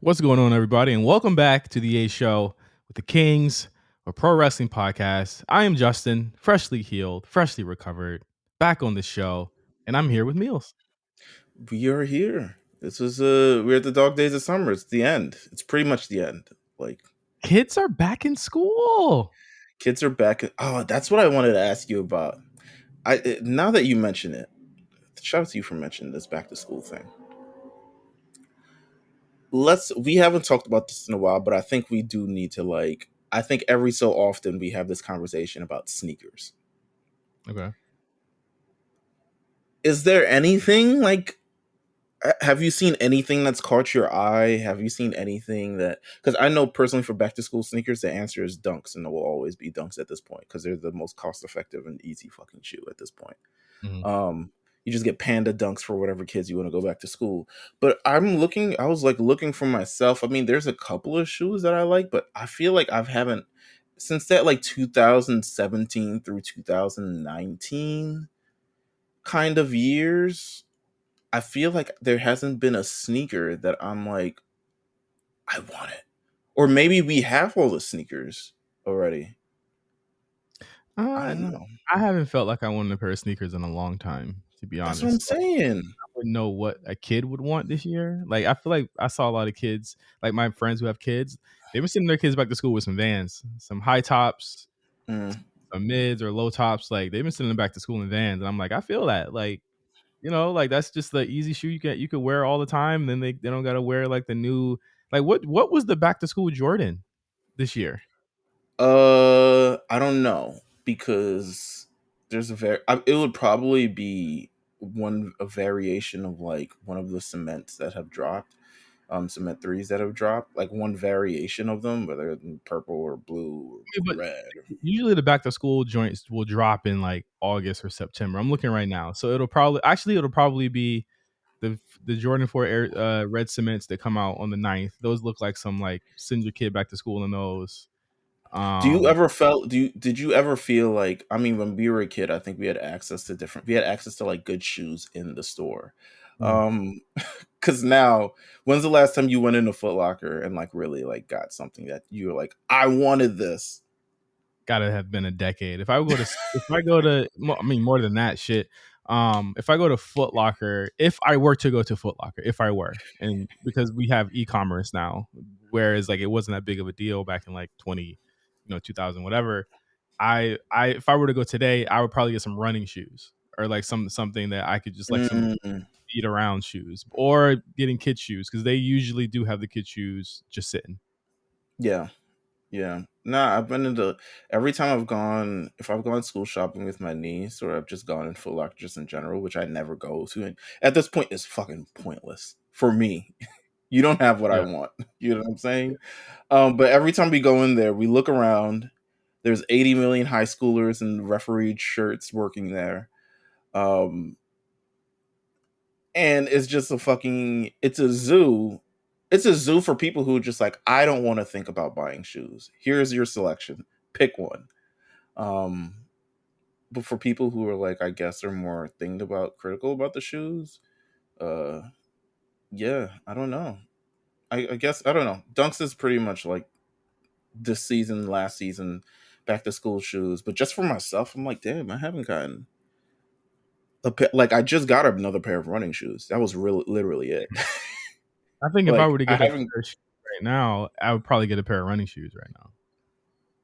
What's going on, everybody, and welcome back to the A Show with the Kings, a pro wrestling podcast. I am Justin, freshly healed, freshly recovered, back on the show, and I'm here with Meelz. We are here. This is we're at the dog days of summer. It's the end. It's pretty much the end. Like Kids are back in school. kids are back. Oh, that's what I wanted to ask you about. Now that you mention it, shout out to you for mentioning this back to school thing. We haven't talked about this in a while, but I think we do need to I think every so often we have this conversation about sneakers. Okay. Is there anything have you seen anything that's caught your eye? Have you seen anything that, because I know personally for back to school sneakers, the answer is Dunks, and it will always be Dunks at this point because they're the most cost effective and easy fucking shoe at this point. Mm-hmm. You just get Panda Dunks for whatever kids you want to go back to school. But I was looking for myself. I mean, there's a couple of shoes that I like, but I feel like I haven't, since that 2017 through 2019 kind of years, I feel like there hasn't been a sneaker that I'm like, I want it. Or maybe we have all the sneakers already. I don't know. I haven't felt like I wanted a pair of sneakers in a long time, to be That's what I'm honest. saying. I wouldn't know what a kid would want this year. Like, I feel like I saw a lot of kids, like my friends who have kids, they've been sending their kids back to school with some Vans, some high tops, Mm. some mids or low tops. Like, they've been sending them back to school in Vans, and I'm like, I feel that. Like, like that's just the easy shoe you could wear all the time. Then they don't got to wear like the new, like what was the back to school Jordan this year? I don't know because there's it would probably be a variation of like one of the cements that have dropped, cement threes that have dropped, like one variation of them, whether it's purple or blue Yeah, or but red. usually the back to school joints will drop in like August or September. I'm looking right now, so it'll probably be the Jordan 4 Air, red cements that come out on the 9th. Those look like some like send your kid back to school in those. Um, Did you ever feel like, I mean, when we were a kid, I think we had access to like good shoes in the store. mm, Because now, when's the last time you went into Foot Locker and like really like got something that you were like, I wanted this? gotta have been a decade. If I go to, I mean, more than that shit. If I go to Foot Locker, if I were to go to Foot Locker, if I were, and because we have e-commerce now, whereas like it wasn't that big of a deal back in like 2000, whatever. If I were to go today, I would probably get some running shoes or like something that I could just like some Mm, beat around shoes or getting kid shoes because they usually do have the kid shoes just sitting. yeah, yeah. Nah, I've been into every time if I've gone school shopping with my niece, or I've just gone in Foot Locker just in general, which I never go to. And at this point, it's fucking pointless for me. You don't have what I Yeah. want. You know what I'm saying? But every time we go in there, we look around. There's 80 million high schoolers in refereed shirts working there. Um, and it's just it's a zoo. It's a zoo for people who are just like, I don't want to think about buying shoes. Here's your selection. Pick one. Um, but for people who are like, I guess are more critical about the shoes, uh, yeah, I don't know. I guess I don't know. Dunks is pretty much like this season, last season, back to school shoes. But just for myself, I'm like, damn, I haven't gotten like I just got another pair of running shoes. That was really literally it. I think if I Like were to I get a haven't. pair of shoes right now, I would probably get a pair of running shoes right now,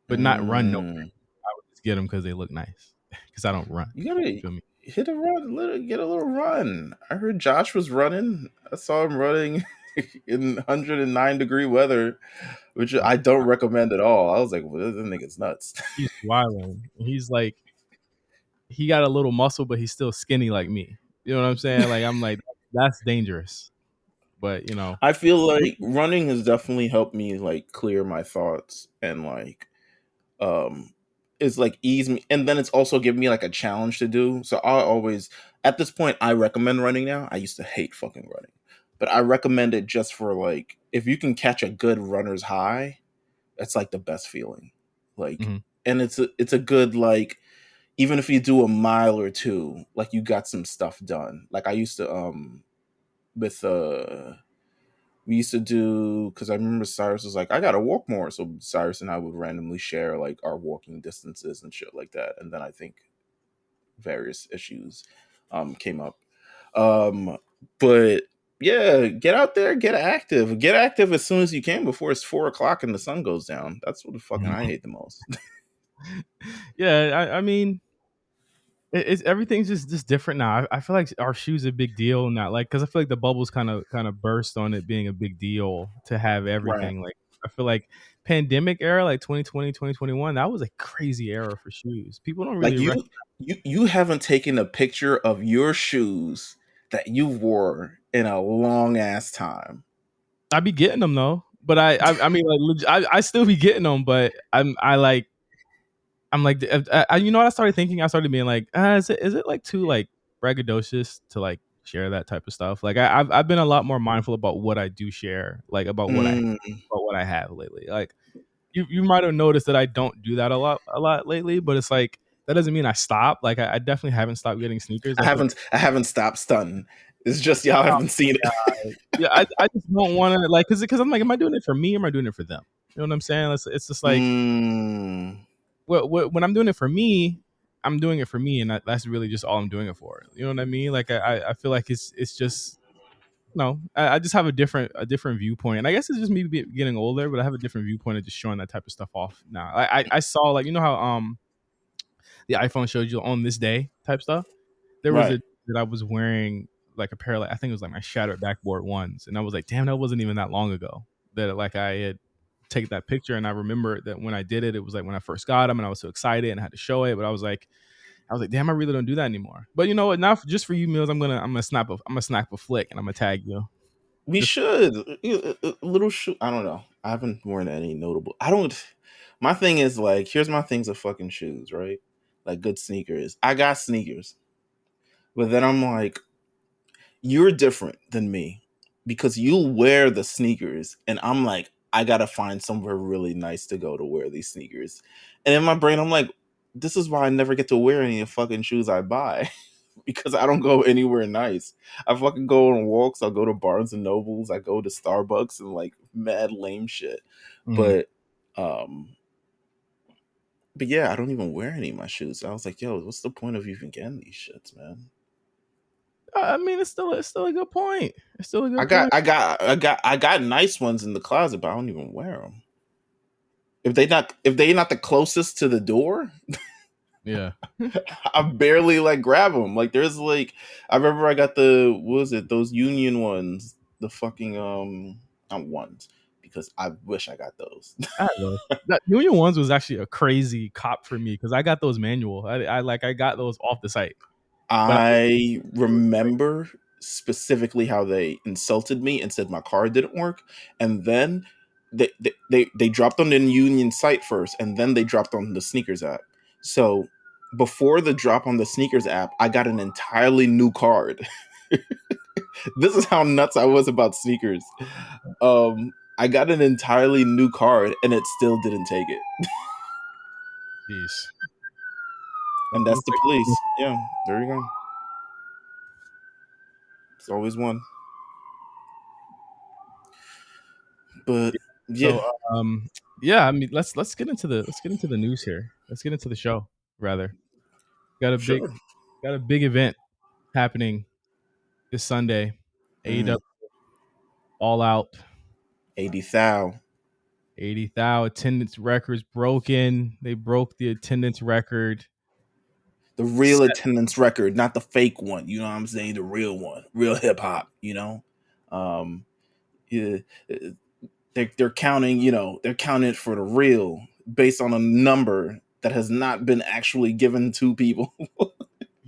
but not run no. Mm, I would just get them because they look nice. Because I don't run. you gotta Feel me? hit a run, get a little run. I heard Josh was running. I saw him running in 109-degree weather, which I don't recommend at all. I was like, well, this nigga's nuts. He's wilding. He's like, he got a little muscle, but he's still skinny like me. You know what I'm saying? Like I'm like, that's dangerous. But I feel like running has definitely helped me like clear my thoughts and like um it's like ease me, and then it's also given me like a challenge to do. So I always, at this point, I recommend running now. I used to hate fucking running, but I recommend it just for like, if you can catch a good runner's high, that's like the best feeling. Like, mhm. and it's a good, like, even if you do a mile or two, like you got some stuff done. Like I used to with We used to do, because I remember Cyrus was like, I gotta walk more. So Cyrus and I would randomly share like our walking distances and shit like that. And then I think various issues came up. Um, but yeah, get out there, get active. Get active as soon as you can before it's 4 o'clock and the sun goes down. That's what the fucking I hate the most. Yeah, I mean, it's everything's just different now. I feel like our shoes a big deal now, like because I feel like the bubbles kind of burst on it being a big deal to have Right. everything. Like I feel like pandemic era, like 2020, 2021, that was a crazy era for shoes. People don't Like really you haven't taken a picture of your shoes that you wore in a long ass time. I be getting them though, but I mean like I still be getting them, but I'm like you know what I started thinking? I started being like, is it like too like braggadocious to like share that type of stuff? Like I've been a lot more mindful about what I do share, like Mm, about what I have lately. Like you might have noticed that I don't do that a lot lately, but it's like that doesn't mean I stop. Like I definitely haven't stopped getting sneakers. I feel I haven't stopped stunting. It's just y'all haven't seen it. yeah, I just don't want to like because I'm like, am I doing it for me or am I doing it for them? You know what I'm saying? It's just like Mm, when I'm doing it for me, I'm doing it for me, and that's really just all I'm doing it for. You know what I mean? Like I feel like it's just no, I just have a different viewpoint, and I guess it's just me getting older, but I have a different viewpoint of just showing that type of stuff off now. I saw like you know how the iPhone showed you on this day type stuff. There was right. a that I was wearing like a pair of like I think it was like my shattered backboard ones, and I was like, damn, that wasn't even that long ago that like I had taken that picture, and I remember that when I did it, it was like when I first got them, and I was so excited and I had to show it, but I was like, damn, I really don't do that anymore. But you know what? Now just for you, Meelz, I'm gonna snap a flick, and I'm gonna tag you. We Just should a little shoe. I don't know. I haven't worn any notable. I don't. My thing is like, here's my things of fucking shoes, right? Like good sneakers. I got sneakers, but then I'm like, you're different than me because you wear the sneakers, and I'm like, I gotta find somewhere really nice to go to wear these sneakers. And in my brain, I'm like, this is why I never get to wear any of the fucking shoes I buy. Because I don't go anywhere nice. I fucking go on walks. I'll go to Barnes and Nobles. I go to Starbucks and like mad lame shit. mm. But um but yeah, I don't even wear any of my shoes. I was like, yo, what's the point of even getting these shits, man? I mean, it's still a good point. It's still a I good got point. I got nice ones in the closet, but I don't even wear them. If they not the closest to the door, Yeah. I barely like grab them. Like there's like I remember I got the what was it those Union ones, the fucking not ones because I wish I got those. I had those. That Union ones was actually a crazy cop for me because I got those manual. I got those off the site, but I it was crazy. remember specifically how they insulted me and said my car didn't work, and then they dropped on the Union site first, and then they dropped on the sneakers app. So before the drop on the sneakers app, I got an entirely new card. This is how nuts I was about sneakers. I got an entirely new card and it still didn't take it. Jeez. And that's the police. Yeah, there you go. It's always one. But yeah, So yeah, I mean let's get into the news here. Let's get into the show rather. Got a big sure. got a big event happening this Sunday. Mm, AEW All Out. 80 thou. 80,000 attendance records broken. They broke the attendance record. The real attendance record, not the fake one. You know what I'm saying? The real one. Real hip hop, you know? Um, yeah, they're counting, they're counting it for the real based on a number that has not been actually given to people.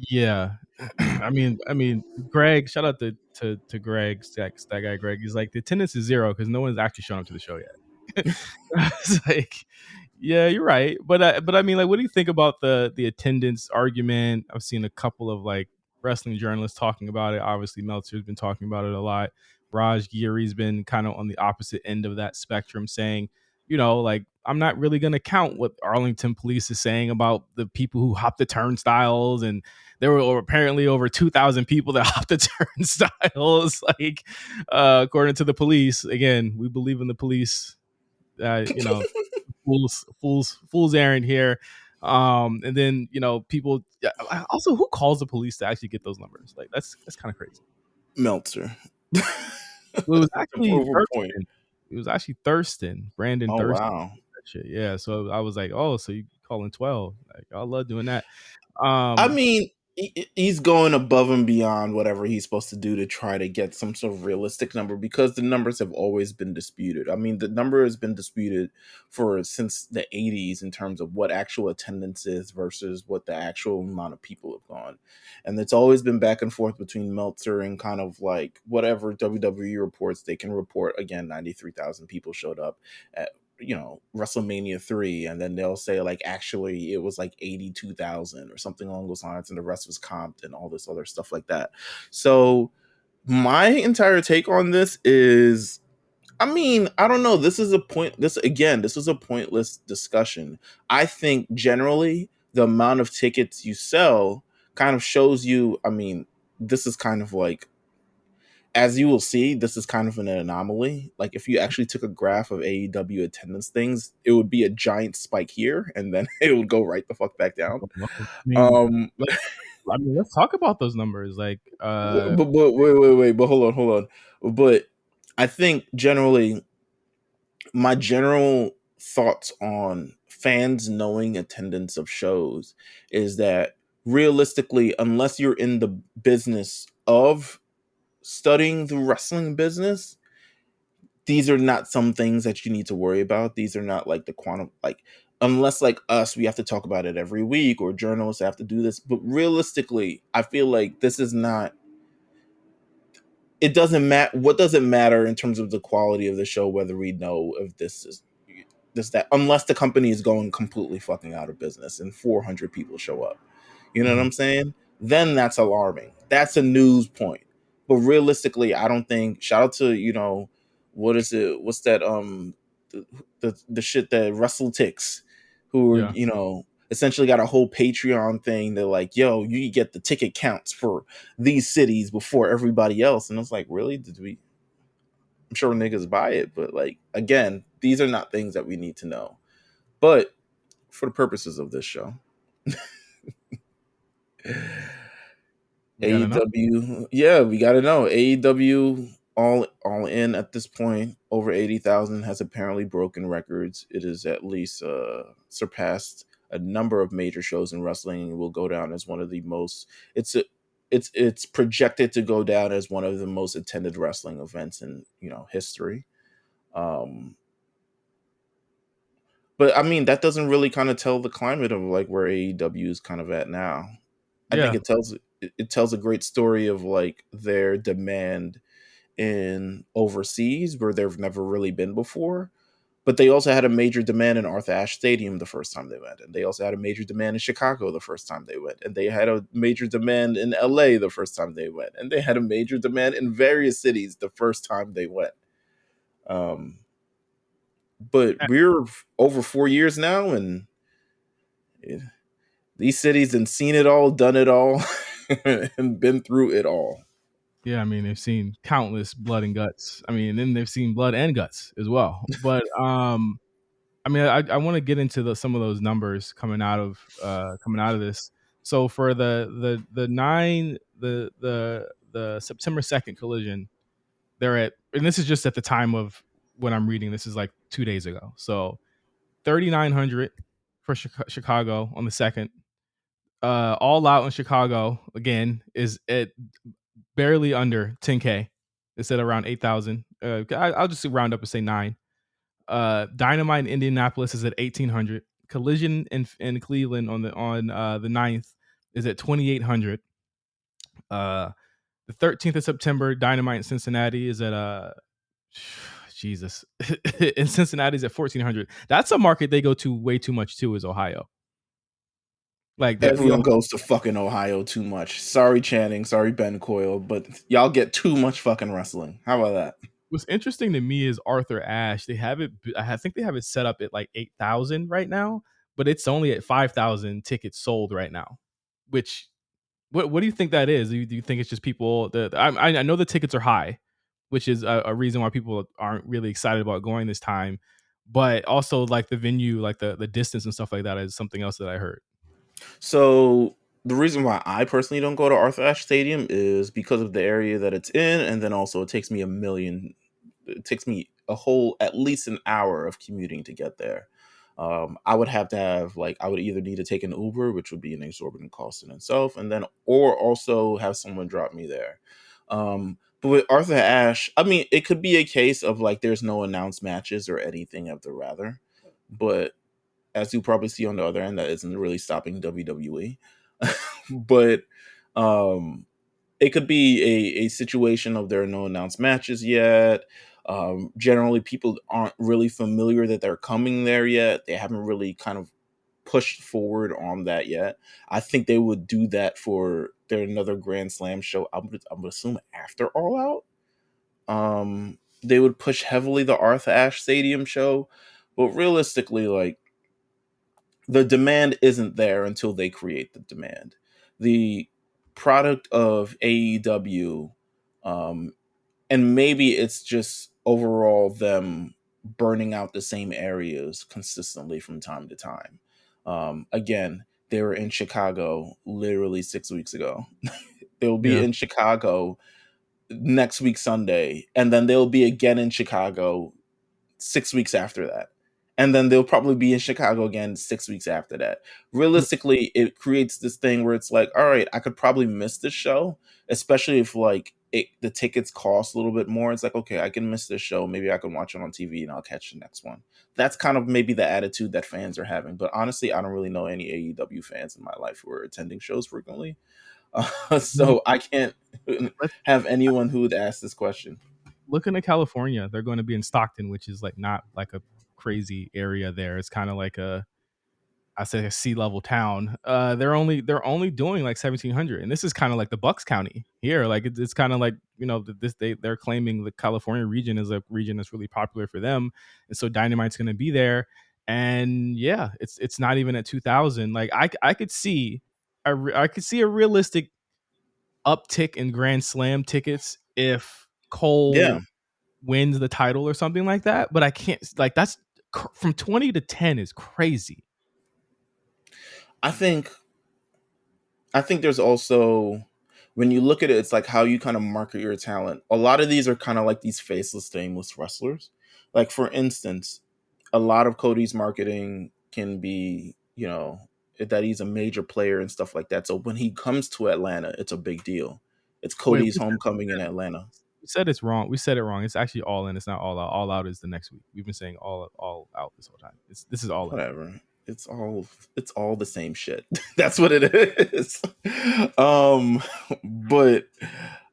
Yeah. I mean, Greg, shout out to Greg, that guy Greg. He's like the attendance is zero because no one's actually shown up to the show yet. It's like, yeah, you're right. But I mean, like, what do you think about the attendance argument? I've seen a couple of like wrestling journalists talking about it. Obviously, Meltzer's been talking about it a lot. Raj Giri's been kind of on the opposite end of that spectrum, saying, like I'm not really going to count what Arlington police is saying about the people who hop the turnstiles, and there were apparently over 2,000 people that hopped the turnstiles. Like, according to the police, again, we believe in the police. You know, fool's errand here. And then people. Also, who calls the police to actually get those numbers? Like, that's kind of crazy. Meltzer. Well, it was actually Over point. Thurston. It was actually Thurston, Brandon Oh Thurston. wow. Shit, yeah. So I was like, oh, so you calling 12? Like, I love doing that. I mean, he's going above and beyond whatever he's supposed to do to try to get some sort of realistic number, because the numbers have always been disputed. I mean, the number has been disputed since the 80s in terms of what actual attendance is versus what the actual amount of people have gone. And it's always been back and forth between Meltzer and kind of like whatever WWE reports. They can report, again, 93,000 people showed up at WrestleMania 3, and then they'll say like actually it was like 82,000 or something along those lines, and the rest was comped and all this other stuff like that. So my entire take on this is, I mean, I don't know, this is a pointless discussion. I think generally the amount of tickets you sell kind of shows you, I mean, this is kind of like, as you will see, this is kind of an anomaly. Like, if you actually took a graph of AEW attendance things, it would be a giant spike here, and then it would go right the fuck back down. I mean, Um, let's talk about those numbers. Like, but wait, but hold on. But I think generally, my general thoughts on fans knowing attendance of shows is that realistically, unless you're in the business of studying the wrestling business, these are not some things that you need to worry about. These are not like the quantum, like, unless like us, we have to talk about it every week, or journalists have to do this. But realistically, I feel like this is not, it doesn't matter. What does it matter in terms of the quality of the show, whether we know if this is this, that, unless the company is going completely fucking out of business and 400 people show up. You know what I'm saying? Then that's alarming. That's a news point. But realistically, I don't think, shout out to, what is it? What's that? The shit that Russell Ticks, who are, yeah, essentially got a whole Patreon thing. They're like, yo, you get the ticket counts for these cities before everybody else. And I was like, really? I'm sure niggas buy it, but like, again, these are not things that we need to know. But for the purposes of this show, we gotta know. AEW, yeah, we got to know. AEW all in at this point, over 80,000, has apparently broken records. It is at least surpassed a number of major shows in wrestling, and will go down as one of the most. It's projected to go down as one of the most attended wrestling events in history. Um, but I mean, that doesn't really kind of tell the climate of like where AEW is kind of at now. I think Yeah, it tells a great story of like their demand in overseas where they've never really been before. But they also had a major demand in Arthur Ashe Stadium the first time they went, and they also had a major demand in Chicago the first time they went, and they had a major demand in LA the first time they went, and they had a major demand in various cities the first time they went. But we're over 4 years now, and these cities have seen it all, done it all, and been through it all. yeah. I mean, they've seen countless blood and guts. I mean, and then they've seen blood and guts as well. But I mean, I want to get into some of those numbers coming out of this. So for the September 2nd collision, they're at, and this is just at the time of when I'm reading. This is like 2 days ago. So 3,900 for Chicago on the second. All out in Chicago again is at barely under 10K. It's at around 8,000. I'll just round up and say 9. Dynamite in Indianapolis is at 1,800. Collision in Cleveland on the 9th is at 2,800. The 13th of September, Dynamite in Cincinnati is at Jesus. In Cincinnati's at 1,400. That's a market they go to way too much too, is Ohio. Like Everyone goes to fucking Ohio too much. Sorry, Channing. Sorry, Ben Coyle. But y'all get too much fucking wrestling. How about that? What's interesting to me is Arthur Ashe. They have it. I think they have it set up at like 8,000 right now, but it's only at 5,000 tickets sold right now. Which what do you think that is? Do you think it's just people? I know the tickets are high, which is a reason why people aren't really excited about going this time. But also like the venue, like the distance and stuff like that is something else that I heard. So the reason why I personally don't go to Arthur Ashe Stadium is because of the area that it's in, and then also it takes me a million. It takes me a whole at least an hour of commuting to get there. I would have to have like I would either need to take an Uber, which would be an exorbitant cost in itself, and then or also have someone drop me there. But with Arthur Ashe, I mean, it could be a case of like there's no announced matches or anything of the rather, but as you probably see on the other end, that isn't really stopping WWE. But um, it could be a situation of there are no announced matches yet. Generally, people aren't really familiar that they're coming there yet. They haven't really kind of pushed forward on that yet. I think they would do that for their another Grand Slam show. I'm gonna assume after All Out. They would push heavily the Arthur Ashe Stadium show, but realistically, like the demand isn't there until they create the demand. The product of AEW, um, and maybe it's just overall them burning out the same areas consistently from time to time. Again, they were in Chicago literally 6 weeks ago. They'll be Yeah. in Chicago next week Sunday, and then they'll be again in Chicago 6 weeks after that. And then they'll probably be in Chicago again 6 weeks after that. Realistically, it creates this thing where it's like, all right, I could probably miss this show, especially if like the tickets cost a little bit more. It's like, okay, I can miss this show. Maybe I can watch it on TV and I'll catch the next one. That's kind of maybe the attitude that fans are having. But honestly, I don't really know any AEW fans in my life who are attending shows frequently. Well, So I can't let's have anyone who would ask this question. look into California. They're going to be in Stockton, which is like not like a crazy area there. It's kind of like I say a sea level town. They're only doing like 1,700, and this is kind of like the Bucks County here. Like it's kind of like they're claiming the California region is a region that's really popular for them, and so Dynamite's going to be there. And yeah, it's not even at 2,000. Like I could see I could see a realistic uptick in Grand Slam tickets if Yeah, Cole wins the title or something like that. But I can't like that's from 20 to 10 is crazy. I think I think there's also when you look at it, it's like how you kind of market your talent. A lot of these are kind of like these faceless, nameless wrestlers. Like for instance, a lot of Cody's marketing can be, that he's a major player and stuff like that. So when he comes to Atlanta, it's a big deal. It's Wait, Cody's homecoming in Atlanta. we said it's wrong. We said it wrong. It's actually all in. It's not all out. All out is the next week. We've been saying all out this whole time. This is all in. Whatever. It's all the same shit. That's what it is. But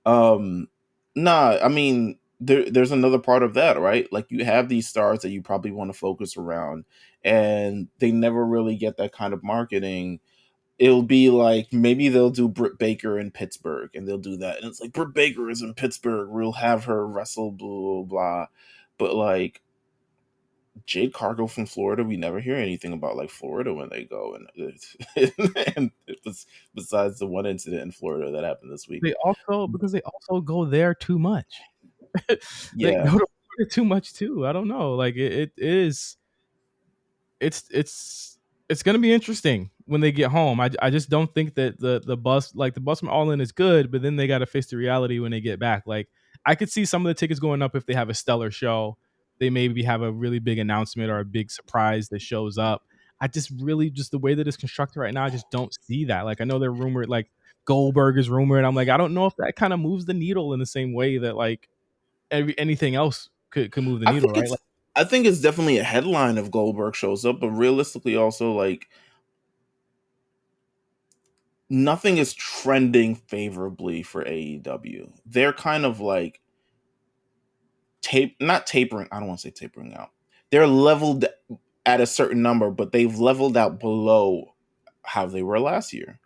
um nah, I mean there's another part of that, right? Like you have these stars that you probably want to focus around and they never really get that kind of marketing. It'll be like maybe they'll do Britt Baker in Pittsburgh and they'll do that. And it's like Britt Baker is in Pittsburgh. We'll have her wrestle blah blah blah. But like Jade Cargill from Florida, we never hear anything about like Florida when they go, and it was besides the one incident in Florida that happened this week. They also go there too much. They go Yeah, to Florida too much too. I don't know. Like it is it's gonna be interesting when they get home. I just don't think that the bus from All In is good, but then they got to face the reality when they get back. Like I could see some of the tickets going up if they have a stellar show. They maybe have a really big announcement or a big surprise that shows up. I just really just the way that it's constructed right now, I just don't see that. Like I know they're rumored, like Goldberg is rumored. I'm like, I don't know if that kind of moves the needle in the same way that like anything else could move the I needle, think right? it's Like I think it's definitely a headline if Goldberg shows up, but realistically, also like nothing is trending favorably for AEW. They're kind of like not tapering. I don't want to say tapering out. They're leveled at a certain number, but they've leveled out below how they were last year.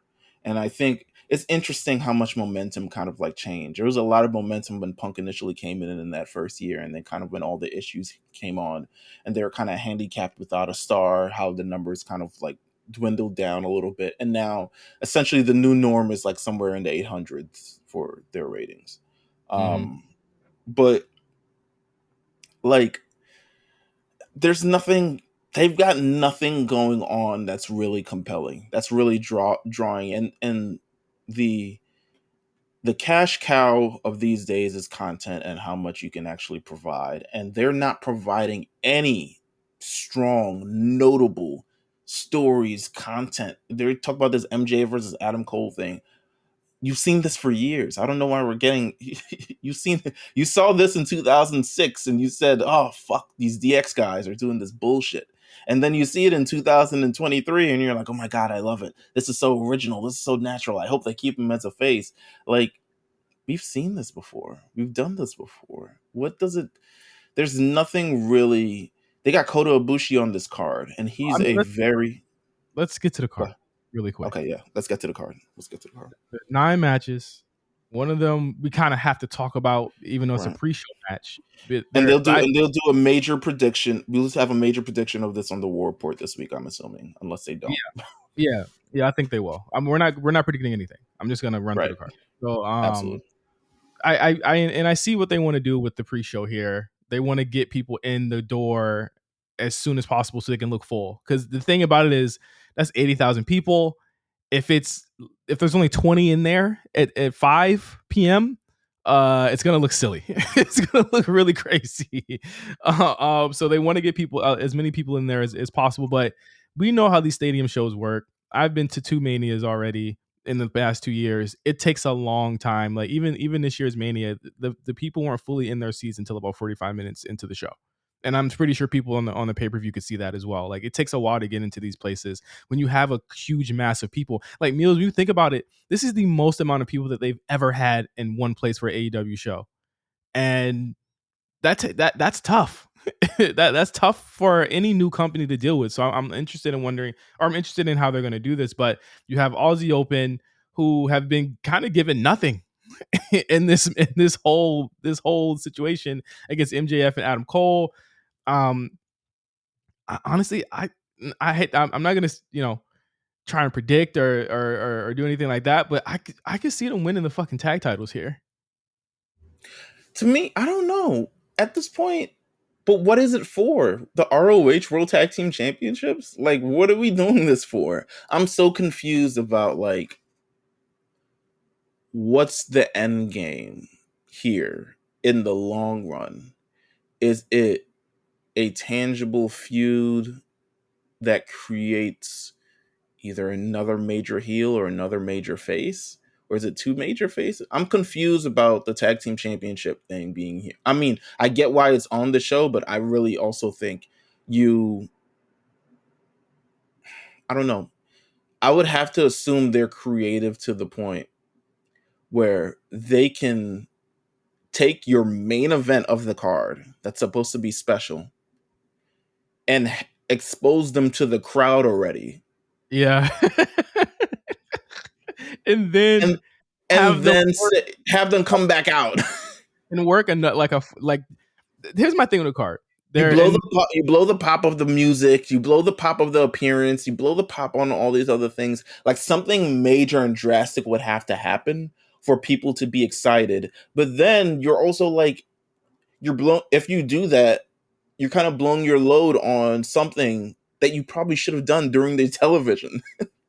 And I think it's interesting how much momentum kind of like changed. There was a lot of momentum when Punk initially came in that first year, and then kind of when all the issues came on, and they were kind of handicapped without a star, how the numbers kind of like dwindled down a little bit, and now essentially the new norm is like somewhere in the 800s for their ratings. Mm-hmm. But like, there's nothing. They've got nothing going on that's really compelling. That's really drawing, and the the cash cow of these days is content and how much you can actually provide. And they're not providing any strong, notable stories, content. They talk about this MJ versus Adam Cole thing. You've seen this for years. I don't know why we're getting you saw this in 2006 and you said, "Oh fuck, these DX guys are doing this bullshit." And then you see it in 2023 and you're like, "Oh my god, I love it. This is so original. This is so natural. I hope they keep him as a face." Like, we've seen this before. We've done this before. What does it There's nothing really. They got Kota Ibushi on this card and I he's mean, a very let's get to the card really quick. Okay, yeah. Let's get to the card. Let's get to the card. 9 matches. One of them we kind of have to talk about, even though it's a Right. pre-show match. But And there, they'll do a major prediction. We'll just have a major prediction of this on the War Report this week, I'm assuming, unless they yeah, don't. yeah, I think they will. We're not predicting anything. I'm just gonna run through Right. the card. So, Absolutely. I see what they want to do with the pre-show here. They want to get people in the door as soon as possible so they can look full. Because the thing about it is that's 80,000 people. If there's only 20 in there at 5 p.m., it's gonna look silly. It's gonna look really crazy. So they want to get people as many people in there as possible. But we know how these stadium shows work. I've been to 2 manias already in the past 2 years. It takes a long time. Like even this year's mania, the people weren't fully in their seats until about 45 minutes into the show. And I'm pretty sure people on the pay-per-view could see that as well. Like, it takes a while to get into these places when you have a huge mass of people. Like, Meelz, when you think about it, this is the most amount of people that they've ever had in one place for an AEW show. And that's tough. That's tough for any new company to deal with. So I'm interested in wondering, or I'm interested in how they're going to do this. But you have Aussie Open, who have been kind of given nothing in this whole situation against MJF and Adam Cole. Um, Honestly, I'm not gonna try and predict or do anything like that, but I could see them winning the fucking tag titles here. To me, I don't know. At this point, but what is it for? The ROH World Tag Team Championships? Like, what are we doing this for? I'm so confused about like what's the end game here in the long run? Is it a tangible feud that creates either another major heel or another major face? Or is it two major faces? I'm confused about the tag team championship thing being here. I mean, I get why it's on the show, but I really also think you, I don't know. I would have to assume they're creative to the point where they can take your main event of the card that's supposed to be special and expose them to the crowd already. Yeah. And then And have them work have them come back out. and work and like here's my thing with the card. You There blow and the pop, you blow the pop of the music, you blow the pop of the appearance, you blow the pop on all these other things. Like, something major and drastic would have to happen for people to be excited. But then you're also like, you're blown. If you do that, you're kind of blowing your load on something that you probably should have done during the television.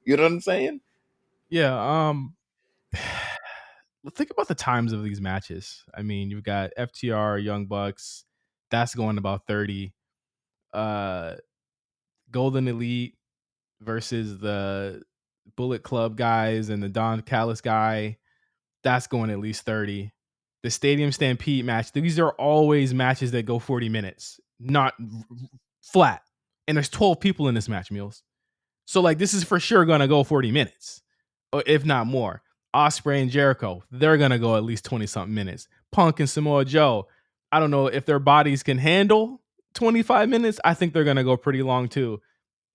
You know what I'm saying? yeah, think about the times of these matches. I mean, you've got FTR, Young Bucks, that's going about 30. Uh Golden Elite versus the Bullet Club guys and the Don Callis guy, that's going at least 30. The Stadium Stampede match, these are always matches that go 40 minutes, not flat. And there's 12 people in this match, Meelz. So, like, this is for sure going to go 40 minutes, or if not more. Osprey and Jericho, they're going to go at least 20 something minutes. Punk and Samoa Joe, I don't know if their bodies can handle 25 minutes. I think they're going to go pretty long too.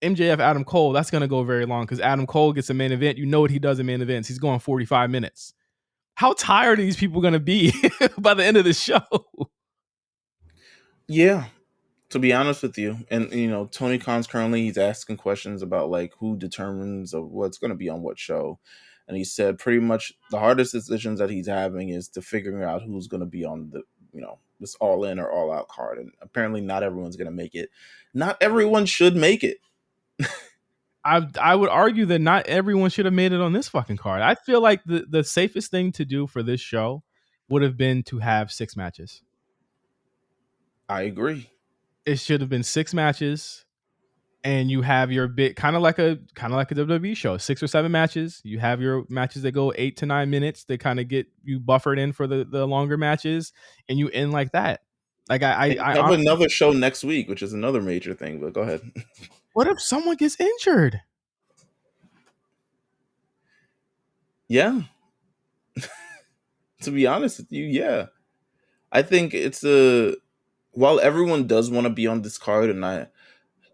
MJF Adam Cole, that's gonna go very long because Adam Cole gets a main event. You know what he does in main events. He's going 45 minutes. How tired are these people gonna be by the end of the show? Yeah, to be honest with you, and Tony Khan's currently he's asking questions about like who determines of what's going to be on what show, and he said pretty much the hardest decisions that he's having is to figuring out who's going to be on the this all in or all out card, and apparently not everyone's going to make it. Not everyone should make it. I would argue that not everyone should have made it on this fucking card. I feel like the safest thing to do for this show would have been to have 6 matches. I agree. It should have been 6 matches, and you have your bit kind of like a WWE show, 6 or 7 matches. You have your matches that go 8 to 9 minutes. They kind of get you buffered in for the longer matches, and you end like that. Like And I you have honestly, another show next week, which is another major thing. But go ahead. what if someone gets injured? Yeah. To be honest with you, yeah. I think it's while everyone does want to be on this card, and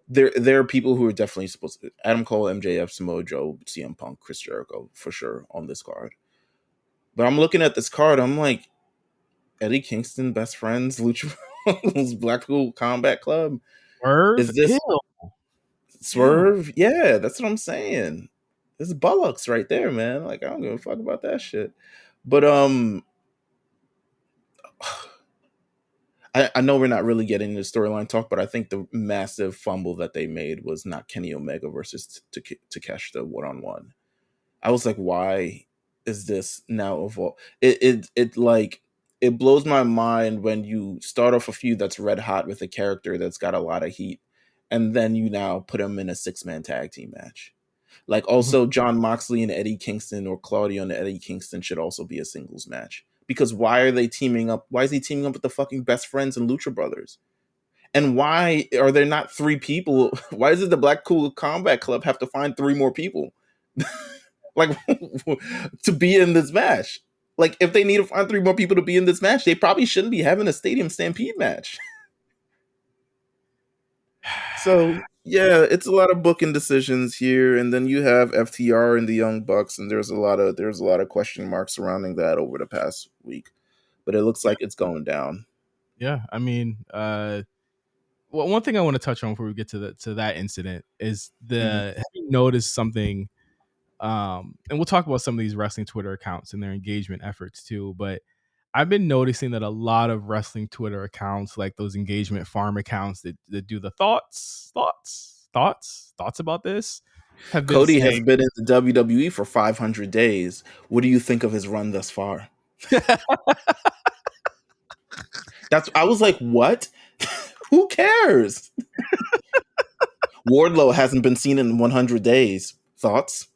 there are people who are definitely supposed to. Adam Cole, MJF, Samoa Joe, CM Punk, Chris Jericho for sure on this card. But I'm looking at this card, I'm like, Eddie Kingston, Best Friends, Lucha Blackpool Combat Club. Swerve, Is this ew. Swerve? Yeah, that's what I'm saying. This is Bullocks right there, man. Like I don't give a fuck about that shit. But I know we're not really getting into storyline talk, but I think the massive fumble that they made was not Kenny Omega versus Takeshita one-on-one. I was like, why is this now evolved? It like it blows my mind when you start off a feud that's red hot with a character that's got a lot of heat, and then you now put him in a 6-man tag team match. Like also John Moxley and Eddie Kingston, or Claudio and Eddie Kingston, should also be a singles match. Because why are they teaming up? Why is he teaming up with the fucking Best Friends and Lucha Brothers? And why are there not 3 people? Why does the Black Cool Combat Club have to find 3 more people? Like to be in this match? Like if they need to find 3 more people to be in this match, they probably shouldn't be having a Stadium Stampede match. So yeah, it's a lot of booking decisions here, and then you have FTR and the Young Bucks, and there's a lot of question marks surrounding that over the past week, but it looks like it's going down. Yeah, I mean, well, one thing I want to touch on before we get to that incident is Mhm. have you noticed something? And we'll talk about some of these wrestling Twitter accounts and their engagement efforts too. But I've been noticing that a lot of wrestling Twitter accounts, like those engagement farm accounts that do the thoughts about this, have been Cody saying has been in the WWE for 500 days. What do you think of his run thus far? I was like, what? Who cares? Wardlow hasn't been seen in 100 days. Thoughts?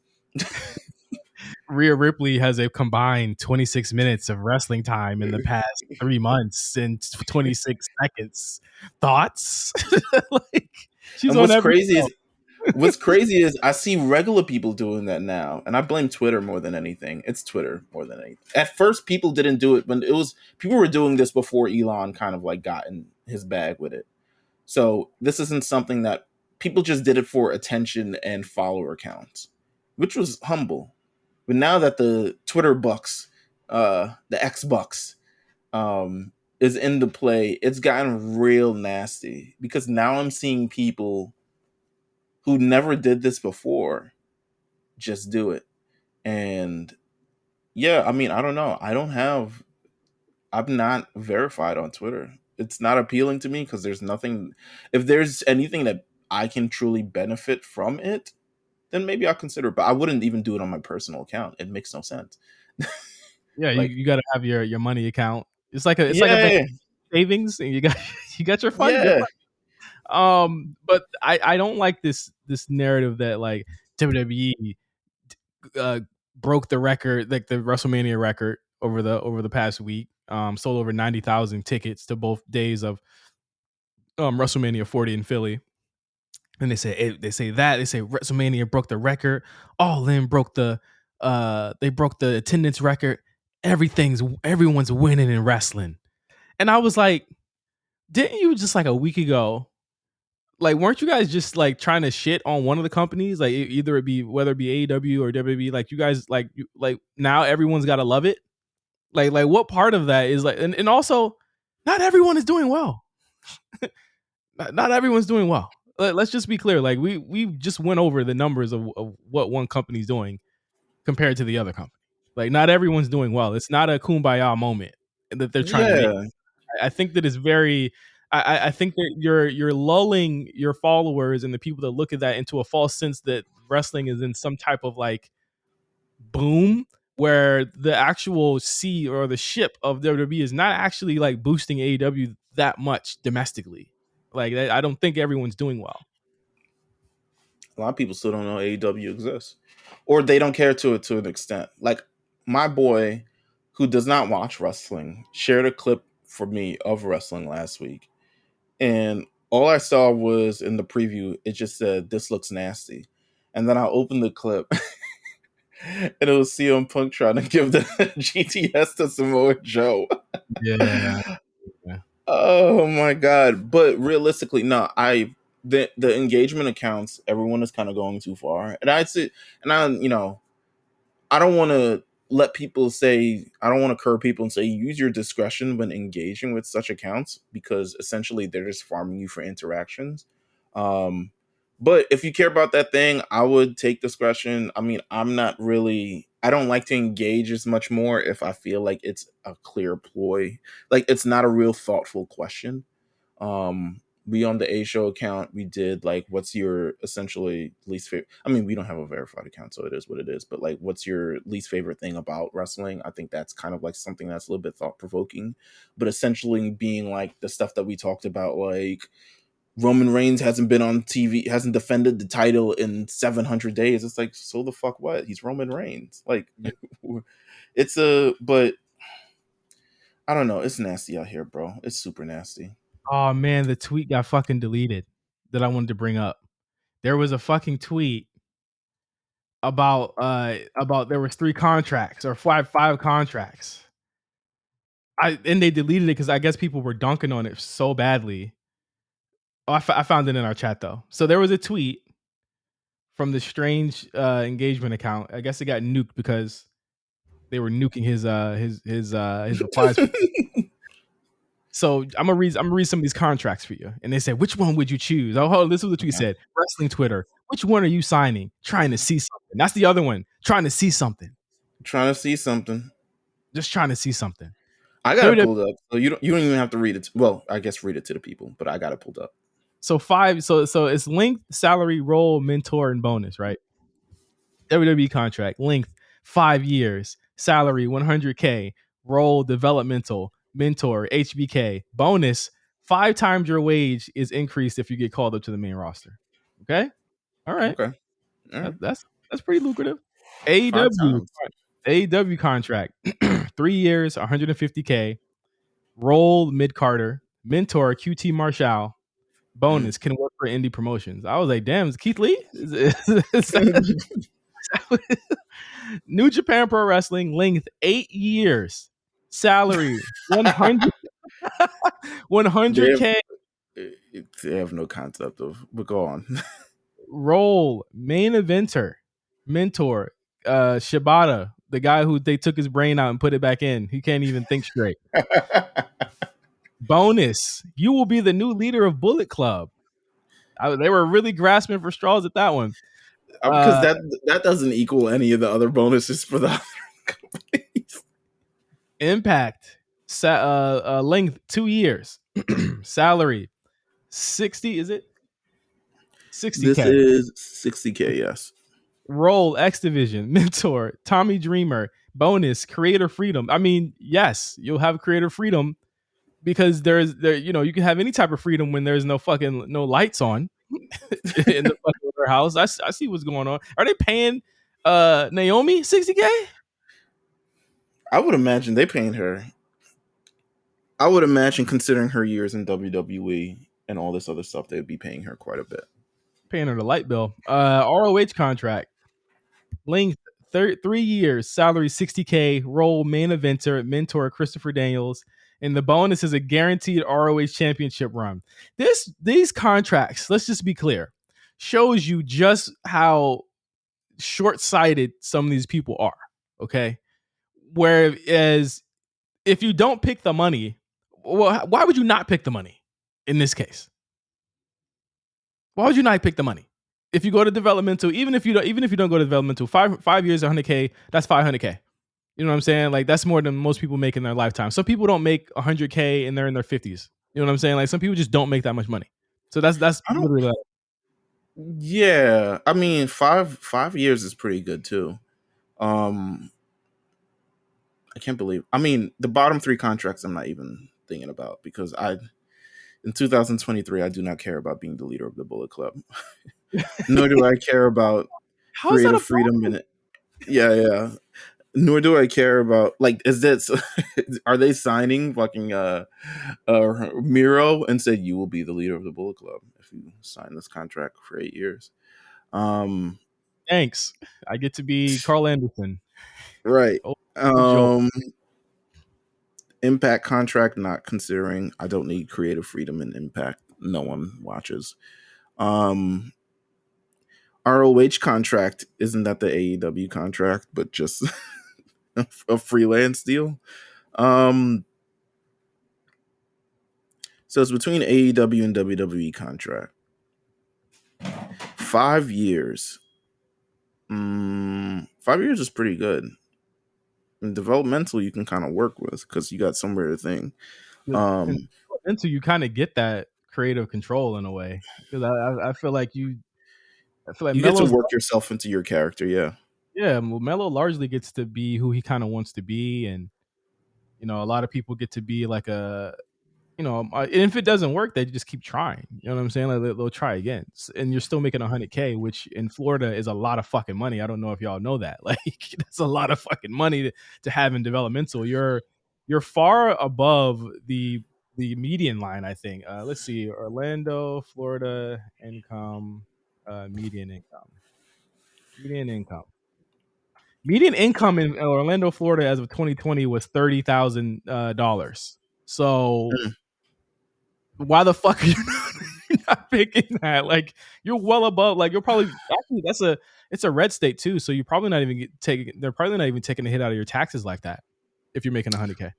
Rhea Ripley has a combined 26 minutes of wrestling time in the past 3 months and 26 seconds. Thoughts? Like she's And on every show. what's crazy is I see regular people doing that now, and I blame Twitter more than anything. It's Twitter more than anything. At first, people didn't do it when people were doing this before Elon kind of like got in his bag with it. So this isn't something that people just did it for attention and follower counts, which was humble. But now that the Twitter bucks, the X bucks, is into play, it's gotten real nasty because now I'm seeing people who never did this before just do it. And yeah, I mean, I don't know. I'm not verified on Twitter. It's not appealing to me because there's nothing. If there's anything that I can truly benefit from it, then maybe I'll consider it. But I wouldn't even do it on my personal account. It makes no sense. Yeah, Like, you got to have your money account. It's like a bank yeah, savings, and you got you got your fund. Your yeah. but I don't like this narrative that like WWE uh, broke the record, like the WrestleMania record over the past week. Sold over 90,000 tickets to both days of WrestleMania 40 in Philly. And they say WrestleMania broke the record. All In broke they broke the attendance record. Everyone's winning in wrestling. And I was like, didn't you just like a week ago like, weren't you guys just like trying to shit on one of the companies? Like, either it be whether it be AEW or WWE. Like, you guys like now everyone's got to love it. Like what part of that is like, and also, not everyone is doing well. Not everyone's doing well. Let's just be clear. Like, we just went over the numbers of what one company's doing compared to the other company. Like, not everyone's doing well. It's not a kumbaya moment that they're trying to make. Yeah. I think that is very. I think that you're lulling your followers and the people that look at that into a false sense that wrestling is in some type of like boom, where the actual sea or the ship of WWE is not actually like boosting AEW that much domestically. Like, I don't think everyone's doing well. A lot of people still don't know AEW exists, or they don't care to an extent. Like my boy, who does not watch wrestling, shared a clip for me of wrestling last week, and all I saw was in the preview. It just said, "This looks nasty," and then I opened the clip, and it was CM Punk trying to give the GTS to Samoa Joe. Yeah. Yeah. Oh my god! But realistically, no. The engagement accounts, everyone is kind of going too far, and I'd say, and I don't want to let people say, I don't want to curb people and say use your discretion when engaging with such accounts, because essentially they're just farming you for interactions. Um, but if you care about that thing, I would take discretion. I mean, I don't like to engage as much more if I feel like it's a clear ploy, like it's not a real thoughtful question. We on the A Show account, we did like, what's your essentially least favorite? I mean, we don't have a verified account, so it is what it is. But like, what's your least favorite thing about wrestling? I think that's kind of like something that's a little bit thought provoking, but essentially being like the stuff that we talked about, like Roman Reigns hasn't been on TV, hasn't defended the title in 700 days. It's like, so the fuck what? He's Roman Reigns. Like, but I don't know. It's nasty out here, bro. It's super nasty. Oh man, the tweet got fucking deleted that I wanted to bring up. There was a fucking tweet about there was 3 contracts or five contracts. And they deleted it because I guess people were dunking on it so badly. Oh, I found it in our chat though. So there was a tweet from the strange engagement account. I guess it got nuked because they were nuking his replies. So I'm gonna read some of these contracts for you. And they said, which one would you choose? Oh, this was the tweet said. Wrestling Twitter. Which one are you signing? Trying to see something. That's the other one. Trying to see something. Trying to see something. Just trying to see something. I got it pulled up, so you don't even have to read it. Well, I guess read it to the people, but I got it pulled up. So it's length, salary, role, mentor, and bonus, right? WWE contract length 5 years, salary 100K, role developmental, mentor HBK, bonus 5 times your wage is increased if you get called up to the main roster. Okay, all right, Okay, all right. that's pretty lucrative. AEW contract 3 years, 150K, role mid Carter, mentor QT Marshall, bonus can work for indie promotions. I was like, damn, is Keith Lee? New Japan Pro Wrestling, length 8 years, salary 100K, They have no concept of, but go on. role main eventer, mentor, Shibata, the guy who they took his brain out and put it back in. He can't even think straight. Bonus, you will be the new leader of Bullet Club. They were really grasping for straws at that one. Because that doesn't equal any of the other bonuses for the other companies. Impact, length 2 years, salary 60. Is it 60K? This is 60K. Yes. Role X Division, mentor Tommy Dreamer, bonus creator freedom. I mean, yes, you'll have creator freedom because you can have any type of freedom when there's no lights on in the fucking warehouse. I see what's going on. Are they paying Naomi 60K? I would imagine they paying her. I would imagine, considering her years in WWE and all this other stuff, they'd be paying her quite a bit. Paying her the light bill. ROH contract length 3 years, salary 60K, role main eventer, mentor Christopher Daniels, and the bonus is a guaranteed ROH championship run. These contracts, let's just be clear, shows you just how short-sighted some of these people are. Okay, whereas if you don't pick the money, well, why would you not pick the money in this case? Why would you not pick the money? If you go to developmental, even if you don't go to developmental, 5 years, 100K, that's 500K. You know what I'm saying? Like that's more than most people make in their lifetime. Some people don't make 100K and they're in their 50s. You know what I'm saying? Like some people just don't make that much money. So that's I don't. literally like, Yeah, I mean, 5 years is pretty good too. Um, I can't believe. I mean, the bottom three contracts I'm not even thinking about because in 2023 I do not care about being the leader of the Bullet Club. Nor do I care about how is that creative a freedom problem? in it. Yeah, yeah. Nor do I care about like is this are they signing fucking Miro and said you will be the leader of the Bullet Club if you sign this contract for 8 years. Um Thanks. I get to be Carl Anderson. right. Oh, Joe. Um Impact contract not considering. I don't need creative freedom in Impact. No one watches. Um ROH contract isn't that the AEW contract, but just a freelance deal. Um so it's between AEW and WWE contract. 5 years. 5 years is pretty good. And developmental you can kind of work with because you got somewhere to think. And Um until you kind of get that creative control in a way, because I feel like you get to Melo's work yourself into your character, yeah. yeah, well, Melo largely gets to be who he kind of wants to be, and a lot of people get to be like and if it doesn't work, they just keep trying. You know what I'm saying? Like they'll try again, and you're still making 100K, which in Florida is a lot of fucking money. I don't know if y'all know that. Like that's a lot of fucking money to have in developmental. You're far above the median line, I think. Let's see, Orlando, Florida income, median income, median income. Median income in Orlando, Florida, as of 2020 was $30,000. So Mm. why the fuck are you not picking that? Like you're well above. Like you're probably actually it's a red state too. So you're probably not even taking. They're probably not even taking a hit out of your taxes like that if you're making 100K.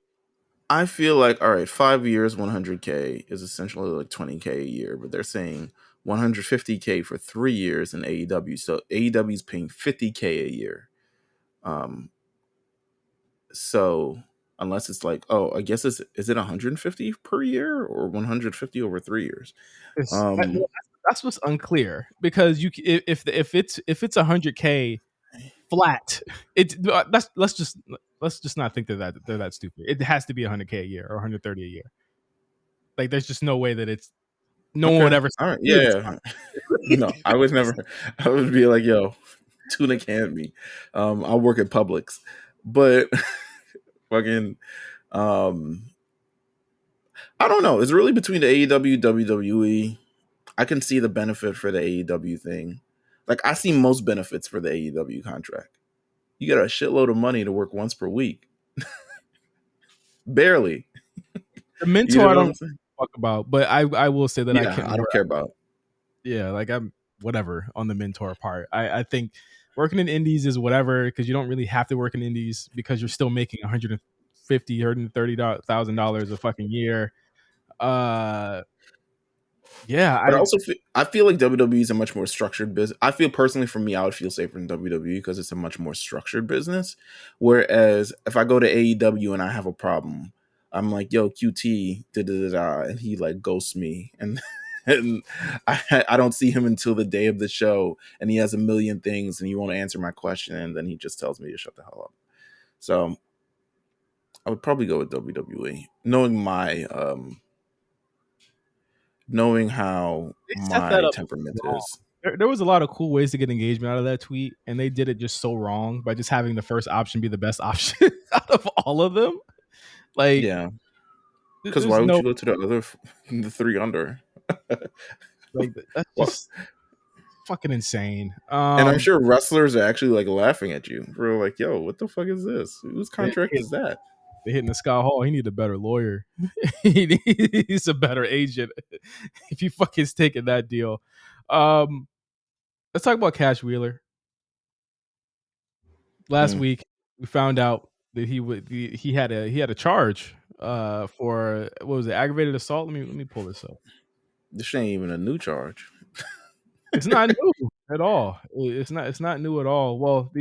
I feel like all right, 5 years, 100K is essentially like 20K a year, but they're saying 150K for 3 years in AEW. So AEW is paying 50K a year. Um, so unless it's like, oh, I guess is it 150 per year or 150 over 3 years? Well, Um, that's what's unclear because if it's 100K flat, that's let's just not think that they're that stupid. It has to be 100K a year or 130 a year. Like there's just no way that it's no one would okay, ever all right, say it's yeah. No, I would never. I would be like, yo, tuna can't be. I'll work at Publix, but fucking, um, I don't know. It's really between the AEW, WWE. I can see the benefit for the AEW thing. Like I see most benefits for the AEW contract. You get a shitload of money to work once per week. Barely. the You mentor. I know what don't I'm saying? talk about, but I will say that I Yeah, can I don't care about. yeah, like I'm whatever on the mentor part. I think working in indies is whatever because you don't really have to work in indies because you're still making 150, $130,000 a fucking year. Uh, yeah, But I feel like WWE is a much more structured business. I feel personally, for me, I would feel safer in WWE because it's a much more structured business. Whereas if I go to AEW and I have a problem, I'm like, "Yo, QT, da da da da," and he like ghosts me, and and I don't see him until the day of the show, and he has a million things, and he won't answer my question, and then he just tells me to shut the hell up. So I would probably go with WWE, knowing how they set that my up temperament wrong. is. There was a lot of cool ways to get engagement out of that tweet, and they did it just so wrong by just having the first option be the best option out of all of them. Like, Yeah, because why there's would no you go to the other, the three under? like that's Well, just fucking insane. and I'm sure wrestlers are actually like laughing at you. We're like, "Yo, what the fuck is this? Whose They, contract is that?" They hitting the Scott Hall. He need a better lawyer. He needs a better agent if he fucking taking that deal. Let's talk about Cash Wheeler. Last Mm. week we found out that he had a charge for what was it, aggravated assault. Let me pull this up. This ain't even a new charge. It's not new at all. It's not new at all. Well,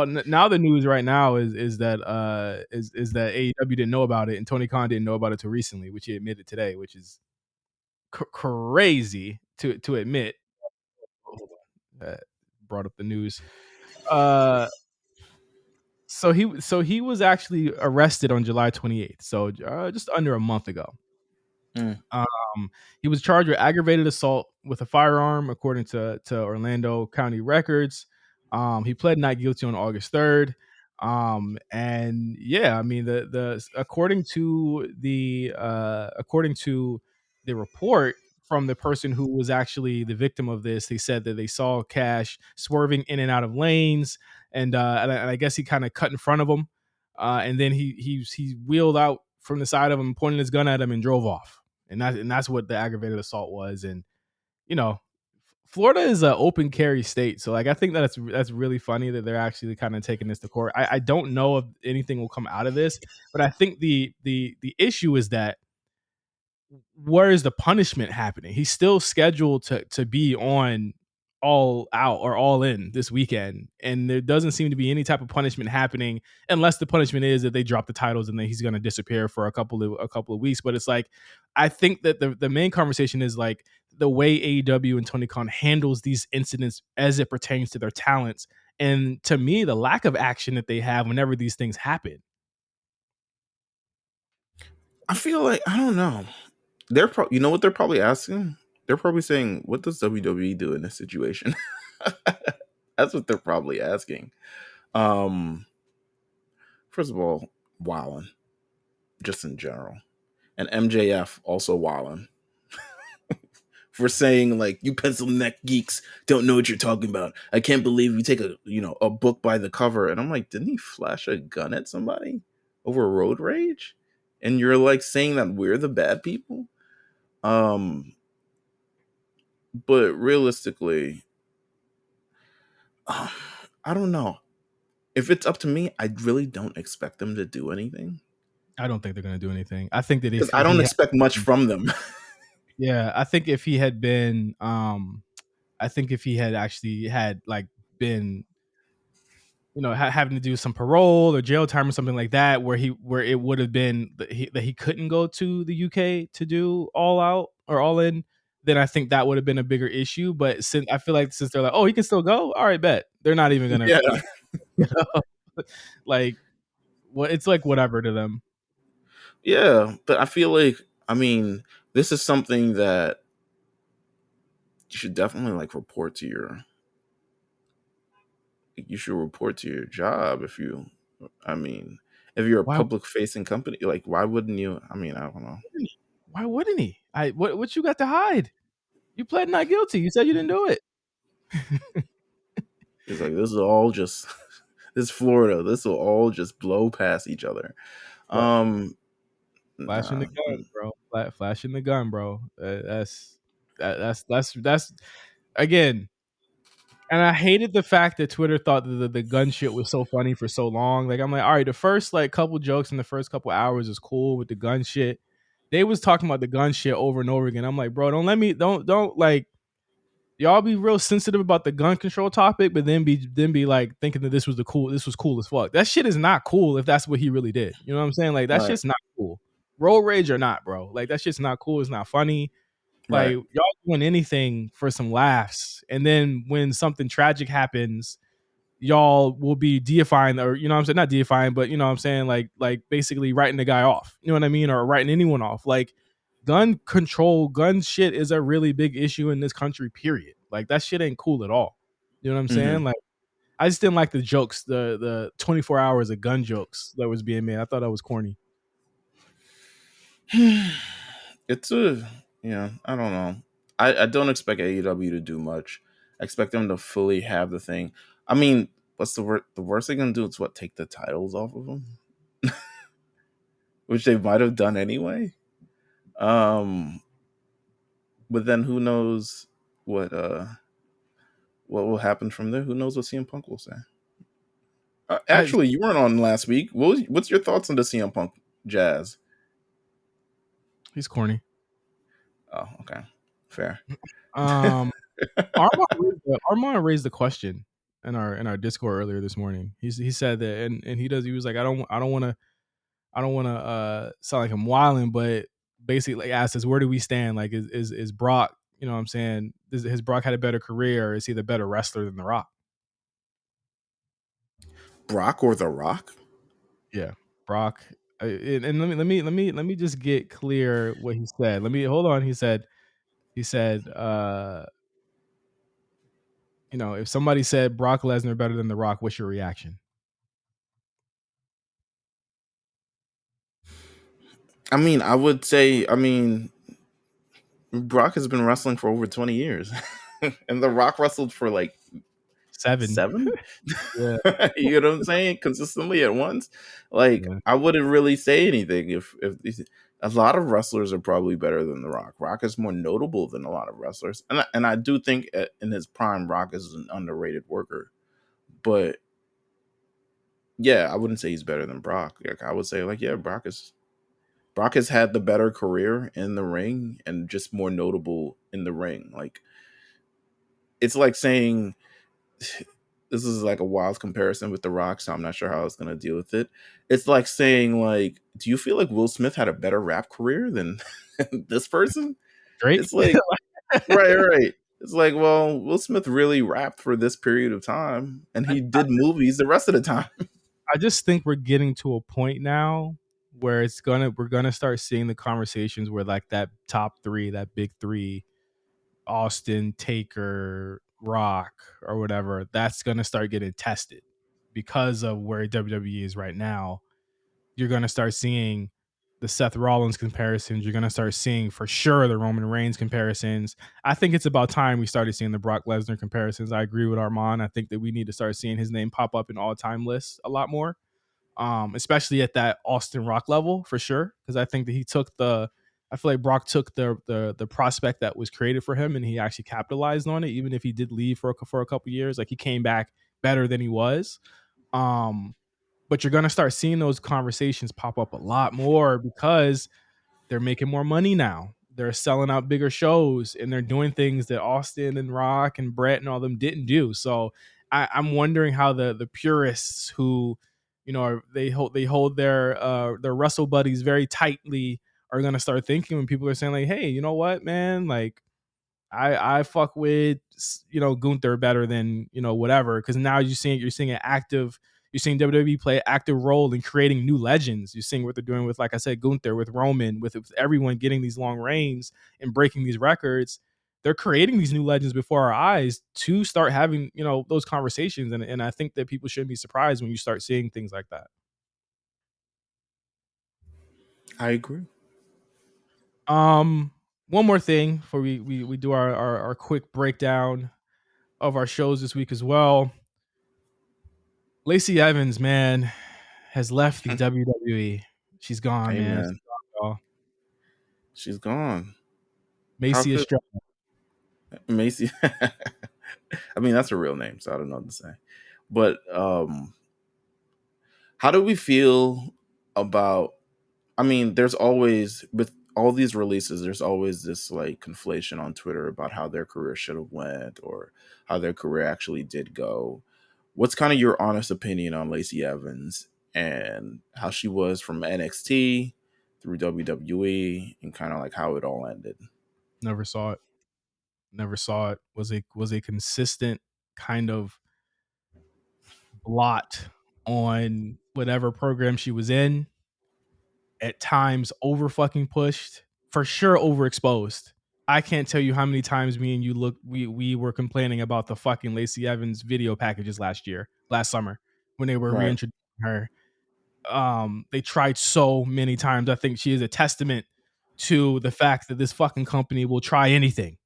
now the news right now is that is that AEW didn't know about it and Tony Khan didn't know about it till recently, which he admitted today, which is crazy to admit. Hold on. Brought up the news. Uh, so he was actually arrested on July 28th, so just under a month ago. Mm. He was charged with aggravated assault with a firearm, according to Orlando County records. He pled not guilty on August 3rd. And yeah, I mean the according to the report from the person who was actually the victim of this, they said that they saw Cash swerving in and out of lanes, and I guess he kind of cut in front of him, and then he wheeled out from the side of him, pointing his gun at him, and drove off. And that's what the aggravated assault was. And you know, Florida is an open carry state, so like I think that's really funny that they're actually kind of taking this to court. I don't know if anything will come out of this, but I think the issue is that where is the punishment happening? He's still scheduled to be on All Out or All In this weekend, and there doesn't seem to be any type of punishment happening unless the punishment is that they drop the titles and then he's going to disappear for a couple of weeks. But it's like I think that the main conversation is like the way AEW and Tony Khan handles these incidents as it pertains to their talents, and to me, the lack of action that they have whenever these things happen. I feel like I don't know. You know what they're probably asking? They're probably saying, "What does WWE do in this situation?" That's what they're probably asking. Um, First of all, wildin', just in general, and MJF also wildin' for saying like, "You pencil neck geeks don't know what you're talking about. I can't believe you take a book by the cover." And I'm like, didn't he flash a gun at somebody over road rage? And you're like saying that we're the bad people? But realistically, I don't know. If it's up to me, I really don't expect them to do anything I don't think they're going to do anything. I think that because if I if don't he had, expect much from them. yeah, I think if he had been I think if he had actually had like been, having to do some parole or jail time or something like that, where it would have been that he couldn't go to the UK to do All Out or All In, then I think that would have been a bigger issue. But since I feel like since they're like, oh, he can still go, all right, bet they're not even gonna, Yeah, like, what it's like whatever to them. yeah, but I feel like this is something that you should definitely like report to your. You should report to your job I mean, if you're a Why? public facing company, like why wouldn't you? I don't know. Why wouldn't he? What you got to hide? You pled not guilty. You said you didn't do it. It's like this is all just this is Florida. This will all just blow past each other. Bro, Um, flashing the nah. gun, bro. Flashing the gun, bro. That's again. And I hated the fact that Twitter thought that the gun shit was so funny for so long. Like I'm like, all right, the first like couple jokes in the first couple hours is cool with the gun shit. They was talking about the gun shit over and over again. I'm like, bro, don't like y'all be real sensitive about the gun control topic, but then be like thinking that this was cool as fuck. That shit is not cool if that's what he really did. You know what I'm saying? Like that Right, shit's not cool. Road rage or not, bro. Like that shit's not cool. It's not funny. Like right, y'all doing anything for some laughs, and then when something tragic happens, y'all will be deifying, or you know what I'm saying, not deifying, but you know what I'm saying, like basically writing the guy off. You know what I mean, or writing anyone off. Like gun control, gun shit is a really big issue in this country. Period. Like that shit ain't cool at all. You know what I'm hmm saying? Like I just didn't like the jokes, the 24 hours of gun jokes that was being made. I thought that was corny. It's a I don't know. I don't expect AEW to do much. I expect them to fully have the thing. I mean, what's the worst they're gonna do? Is what, take the titles off of them? which they might have done anyway. Um, but then who knows what uh what will happen from there? Who knows what CM Punk will say? I, Actually, you weren't on last week. What's your thoughts on the CM Punk jazz? he's corny. Oh, okay, fair. Um, Armand raised the question in our Discord earlier this morning. He said that, and he was like, I don't want to sound like I'm wilding, but basically like asked us, where do we stand? Like, is Brock? You know what I'm saying? Has Brock had a better career, or is he the better wrestler than The Rock? Brock or The Rock? Yeah, Brock. And let me just get clear what he said. Let me hold on. He said, you know, if somebody said Brock Lesnar better than The Rock, what's your reaction? I mean, I would say, I mean, Brock has been wrestling for over 20 years, and The Rock wrestled for like 7. 7. Yeah, You know what I'm saying? Consistently at once. Like, yeah. I wouldn't really say anything if a lot of wrestlers are probably better than The Rock. Rock is more notable than a lot of wrestlers, and I do think in his prime, Rock is an underrated worker. But yeah, I wouldn't say he's better than Brock. Like, I would say, like, yeah, Brock has had the better career in the ring and just more notable in the ring. Like, it's like saying this is like a wild comparison with The Rock, so I'm not sure how I was gonna deal with it. It's like saying, like, do you feel like Will Smith had a better rap career than this person? Drake. It's like, right. It's like, well, Will Smith really rapped for this period of time, and I, he did movies the rest of the time. I just think we're getting to a point now where we're gonna start seeing the conversations where like that top three, that big three, Austin, Taker, Rock, or whatever, that's gonna start getting tested because of where WWE is right now. You're gonna start seeing the Seth Rollins comparisons. You're gonna start seeing for sure the Roman Reigns comparisons. I think it's about time we started seeing the Brock Lesnar comparisons. I agree with Armand. I think that we need to start seeing his name pop up in all time lists a lot more, especially at that Austin Rock level for sure. Because I think that I feel like Brock took the prospect that was created for him and he actually capitalized on it. Even if he did leave for a couple years, like he came back better than he was. Um, but you're gonna start seeing those conversations pop up a lot more because they're making more money now. They're selling out bigger shows and they're doing things that Austin and Rock and Brett and all them didn't do. So I'm wondering how the purists who, you know, they hold their wrestle buddies very tightly are gonna start thinking when people are saying like, hey, you know what, man, like I fuck with, you know, Gunther better than, you know, whatever, because now you're seeing an active, you're seeing WWE play an active role in creating new legends. You're seeing what they're doing with, like I said, Gunther, with Roman, with everyone getting these long reigns and breaking these records. They're creating these new legends before our eyes to start having, you know, those conversations, and I think that people shouldn't be surprised when you start seeing things like that. I agree. Um, One more thing before we do our quick breakdown of our shows this week as well. Lacey Evans, man, has left the WWE. She's gone, man. Amen. She's gone, y'all. She's gone. How Macy could Estrada. Macy? I mean, that's her real name, so I don't know what to say. But how do we feel about? I mean, there's always with all these releases, there's always this like conflation on Twitter about how their career should have went or how their career actually did go. What's kind of your honest opinion on Lacey Evans and how she was from NXT through WWE and kind of like how it all ended? Never saw it. Never saw it. Was a consistent kind of blot on whatever program she was in. At times over fucking pushed, for sure overexposed. I can't tell you how many times me and you we were complaining about the fucking Lacey Evans video packages last summer when they were Right. reintroducing her. They tried so many times. I think she is a testament to the fact that this fucking company will try anything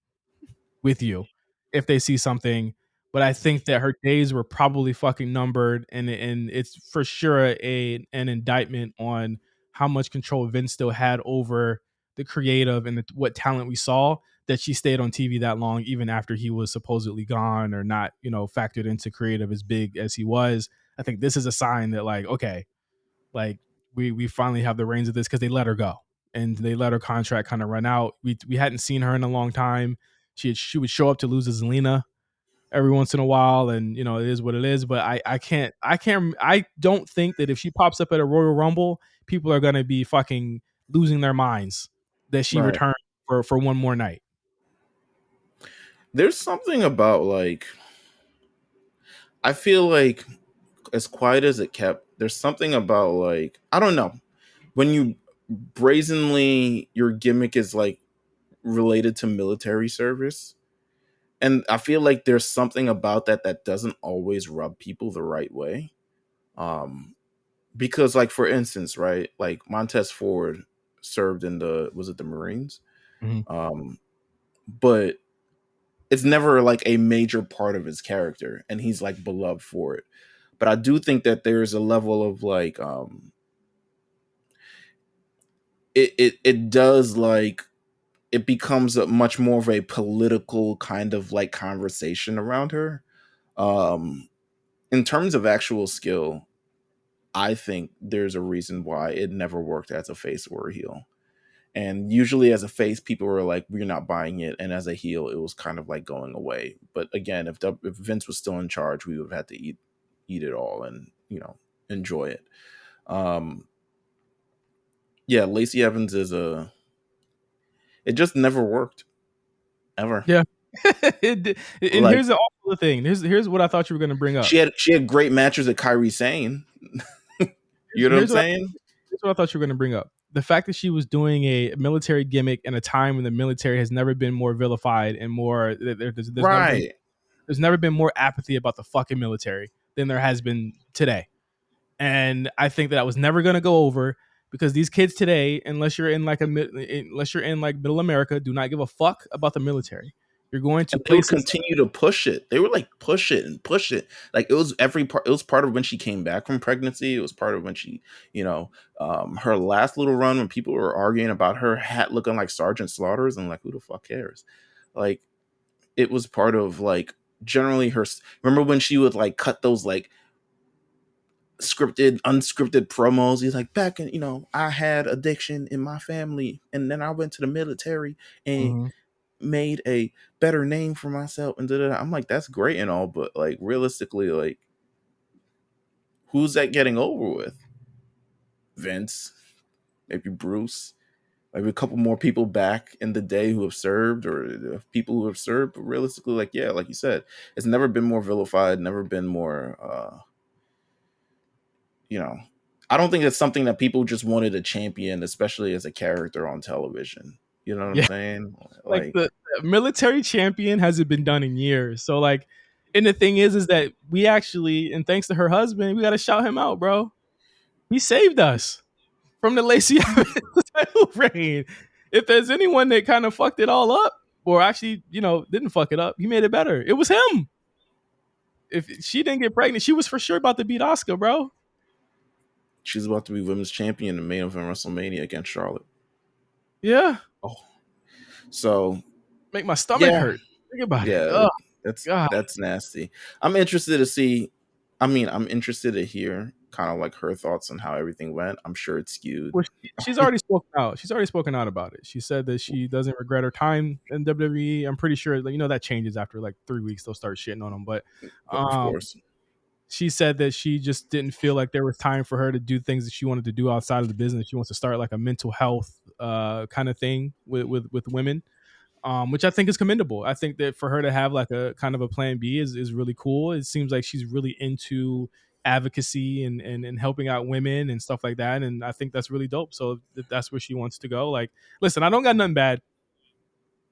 with you if they see something. But I think that her days were probably fucking numbered, and it's for sure an indictment on how much control Vince still had over the creative and what talent we saw, that she stayed on TV that long, even after he was supposedly gone or not, factored into creative as big as he was. I think this is a sign that, like, okay, like we finally have the reins of this, because they let her go and they let her contract kind of run out. We hadn't seen her in a long time. She would show up to lose to Zelina every once in a while, and it is what it is. But I don't think that if she pops up at a Royal Rumble, people are gonna be fucking losing their minds that she Right. returned for one more night. There's something about, like, I feel like, as quiet as it kept, there's something about, like, I don't know, when you brazenly, your gimmick is like related to military service, and I feel like there's something about that that doesn't always rub people the right way. Um, because, like, for instance, right, like Montez Ford served in the Marines, Mm-hmm. um, but it's never like a major part of his character, and he's like beloved for it. But I do think that there's a level of, like, it does, like, it becomes a much more of a political kind of like conversation around her. Um, in terms of actual skill, I think there's a reason why it never worked as a face or a heel. And usually as a face, people were like, we're not buying it. And as a heel, it was kind of like going away. But again, if Vince was still in charge, we would have had to eat it all and, enjoy it. Um, yeah, Lacey Evans it just never worked. Ever. Yeah. And Like, here's the awful thing. Here's what I thought you were going to bring up. she had great matches with Kairi Sane. You know what I'm Here's what saying? Here's what I thought you were going to bring up. The fact that she was doing a military gimmick in a time when the military has never been more vilified and more Right. there's never been more apathy about the fucking military than there has been today. And I think that was never going to go over, because these kids today, unless you're in like middle America, do not give a fuck about the military. You're going to And they would places. continue to push it. They were like, push it and push it. Like, it was every part. It was part of when she came back from pregnancy. It was part of when she, her last little run, when people were arguing about her hat looking like Sergeant Slaughter's, and like, who the fuck cares? Like, it was part of, like, generally her. Remember when she would like cut those like unscripted promos? He's like, back in, I had addiction in my family, and then I went to the military and Mhm. made a better name for myself, and da-da-da. I'm like, that's great and all, but like, realistically, like, who's that getting over with? Vince, maybe Bruce, maybe a couple more people back in the day who have served, or people who have served. But realistically, like, yeah, like you said, it's never been more vilified, never been more I don't think it's something that people just wanted to champion, especially as a character on television. You know what I'm Yeah. saying? Like Like, the military champion hasn't been done in years. So like, and the thing is that we actually, and thanks to her husband, we got to shout him out, bro. He saved us from the Lacey Evans title reign. If there's anyone that kind of fucked it all up, or actually, didn't fuck it up, he made it better. It was him. If she didn't get pregnant, she was for sure about to beat Oscar, bro. she's about to be women's champion in main event WrestleMania against Charlotte. Yeah. Oh, so Make my stomach yeah, hurt. Think about it. yeah, Oh that's God. that's nasty. I'm interested to see. I mean, I'm interested to hear kind of like her thoughts on how everything went. I'm sure it's skewed. Well, she's already spoken out. She's already spoken out about it. She said that she doesn't regret her time in WWE. I'm pretty sure, like, that changes after like 3 weeks. They'll start shitting on them. But Of um, course. she said that she just didn't feel like there was time for her to do things that she wanted to do outside of the business. She wants to start like a mental health kind of thing with women, which I think is commendable. I think that for her to have like a kind of a plan B is really cool. It seems like she's really into advocacy and helping out women and stuff like that. And I think that's really dope. So if that's where she wants to go, like, listen, I don't got nothing bad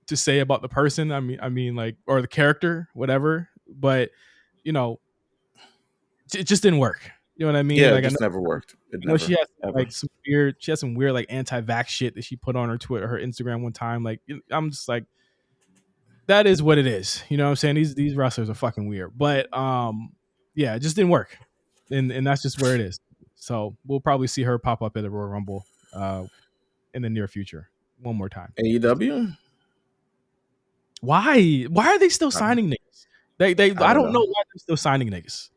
to say about the person. I mean, like, or the character, whatever. But you know, it just didn't work. You know what I mean? Yeah, it Like, just never worked. It she never, has ever. like she has some weird like anti-vax shit that she put on her Twitter, her Instagram one time. Like, I'm just like, that is what it is. You know what I'm saying? These wrestlers are fucking weird. But yeah, it just didn't work. And that's just where it is. So we'll probably see her pop up at the Royal Rumble in the near future. One more time. AEW? Why? Why are they still I don't, signing niggas? They I I don't don't know know. why they're still signing niggas.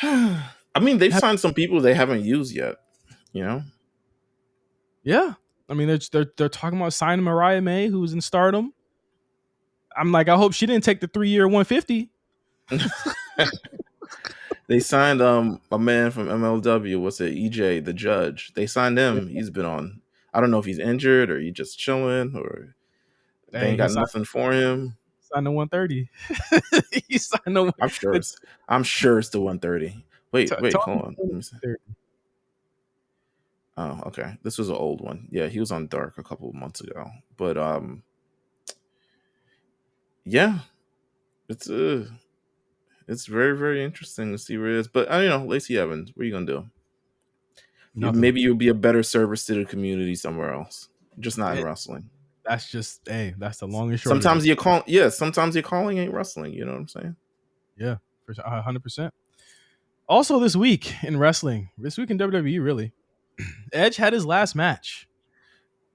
I mean, they've signed some people they haven't used yet. You know, Yeah. I mean, they're talking about signing Mariah May, who's in Stardom. I'm like, I hope she didn't take the 3-year 150. they signed a man from MLW. What's it? EJ, the judge. They signed him. He's been on. I don't know if he's injured or he's just chilling or they Hey, ain't got nothing for him. signed the 130. He signed the I'm sure it's. I'm sure it's the 130. Wait, hold on. Let me see. 130. Oh, okay. This was an old one. Yeah, he was on Dark a couple of months ago. But yeah, it's it's very very interesting to see where it is. But Lacey Evans, what are you gonna do? Nothing. Maybe you'll be a better service to the community somewhere else, just not in It, wrestling. that's just that's the long and short of it. Sometimes you call, yeah. Sometimes your calling ain't wrestling. You know what I'm saying? Yeah, for 100%. Also, this week in wrestling, this week in WWE, really, Edge had his last match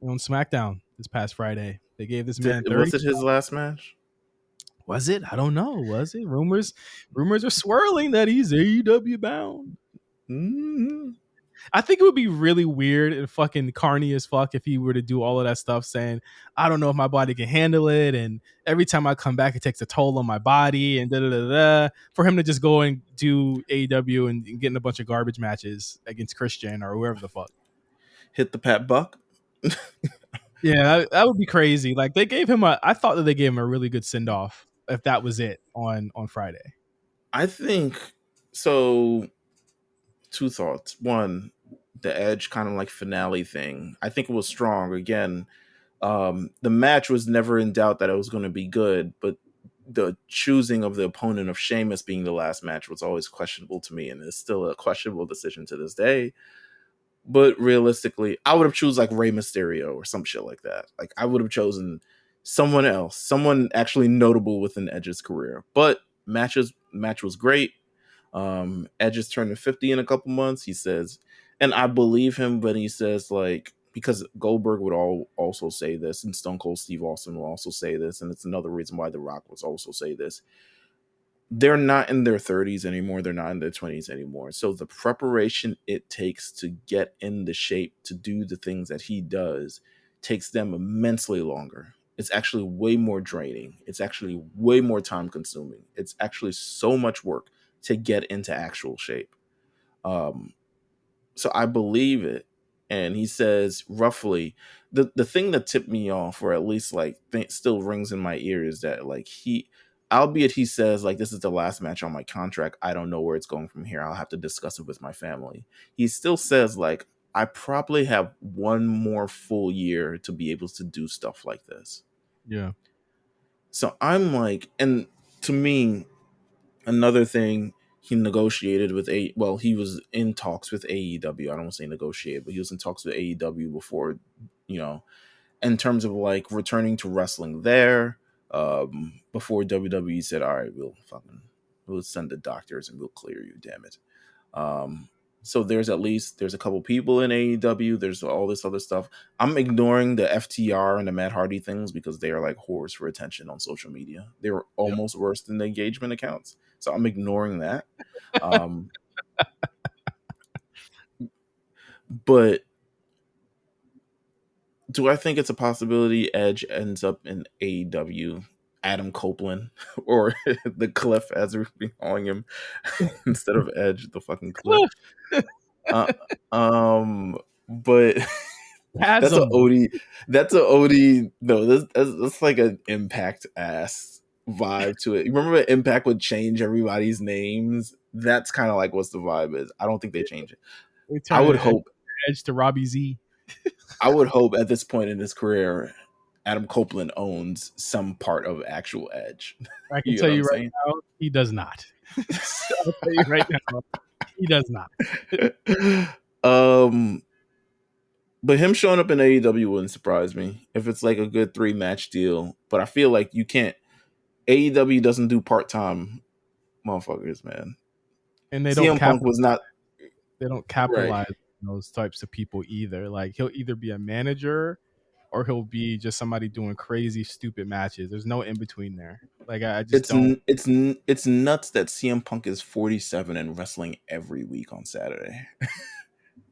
on SmackDown this past Friday. They gave this man 30. Was it his last match? Was it? I don't know. Was it? Rumors are swirling that he's AEW bound. Mm-hmm. I think it would be really weird and fucking carny as fuck if he were to do all of that stuff saying, I don't know if my body can handle it. And every time I come back, it takes a toll on my body and da da da da. For him to just go and do AEW and get in a bunch of garbage matches against Christian or whoever the fuck. Hit the Pat Buck. Yeah, that would be crazy. Like I thought that they gave him a really good send off if that was it on Friday. I think so. Two thoughts. One, the Edge kind of like finale thing. I think it was strong. Again, the match was never in doubt that it was going to be good, but the choosing of the opponent of Sheamus being the last match was always questionable to me, and it's still a questionable decision to this day. But realistically, I would have chosen like Rey Mysterio or some shit like that. Like I would have chosen someone else, someone actually notable within Edge's career. But match was great. Edge is turning 50 in a couple months. He says, and I believe him, but he says like because Goldberg would also say this, and Stone Cold Steve Austin will also say this, and it's another reason why The Rock will also say this. They're not in their 30s anymore. They're not in their 20s anymore. So the preparation it takes to get in the shape to do the things that he does takes them immensely longer. It's actually way more draining. It's actually way more time consuming. It's actually so much work to get into actual shape. Um, so I believe it. And he says roughly the thing that tipped me off, or at least like still rings in my ear, is that like albeit he says like this is the last match on my contract. I don't know where it's going from here. I'll have to discuss it with my family. He still says like I probably have one more full year to be able to do stuff like this. Yeah. So I'm like, and to me, another thing he negotiated with he was in talks with AEW. I don't want to say negotiated, but he was in talks with AEW before, in terms of like returning to wrestling there. Before WWE said, "All right, we'll send the doctors and we'll clear you, damn it." Um, so there's a couple people in AEW. There's all this other stuff. I'm ignoring the FTR and the Matt Hardy things because they are like whores for attention on social media. They were Yep. almost worse than the engagement accounts. So I'm ignoring that. Um, but do I think it's a possibility Edge ends up in AEW? Adam Copeland or the Cliff, as we've been calling him, instead of Edge, the fucking Cliff. Cliff. Uh, but that's a Chasm. OD. That's a OD. No, that's like an Impact ass vibe to it. You remember when Impact would change everybody's names? That's kind of like what's the vibe is. I don't think they change it. We I turn would it hope. Edge to Robbie Z. I would hope at this point in his career, Adam Copeland owns some part of actual Edge. I can You tell know what you I'm right saying? now, he does not. I'll tell you right now, he does not. um, but him showing up in AEW wouldn't surprise me if it's like a good 3-match deal. But I feel like you can't. AEW doesn't do part-time motherfuckers, man. And they don't CM Punk was not they don't right. capitalize those types of people either. Like he'll either be a manager or he'll be just somebody doing crazy, stupid matches. There's no in between there. Like I just don't. It's nuts that CM Punk is 47 and wrestling every week on Saturday.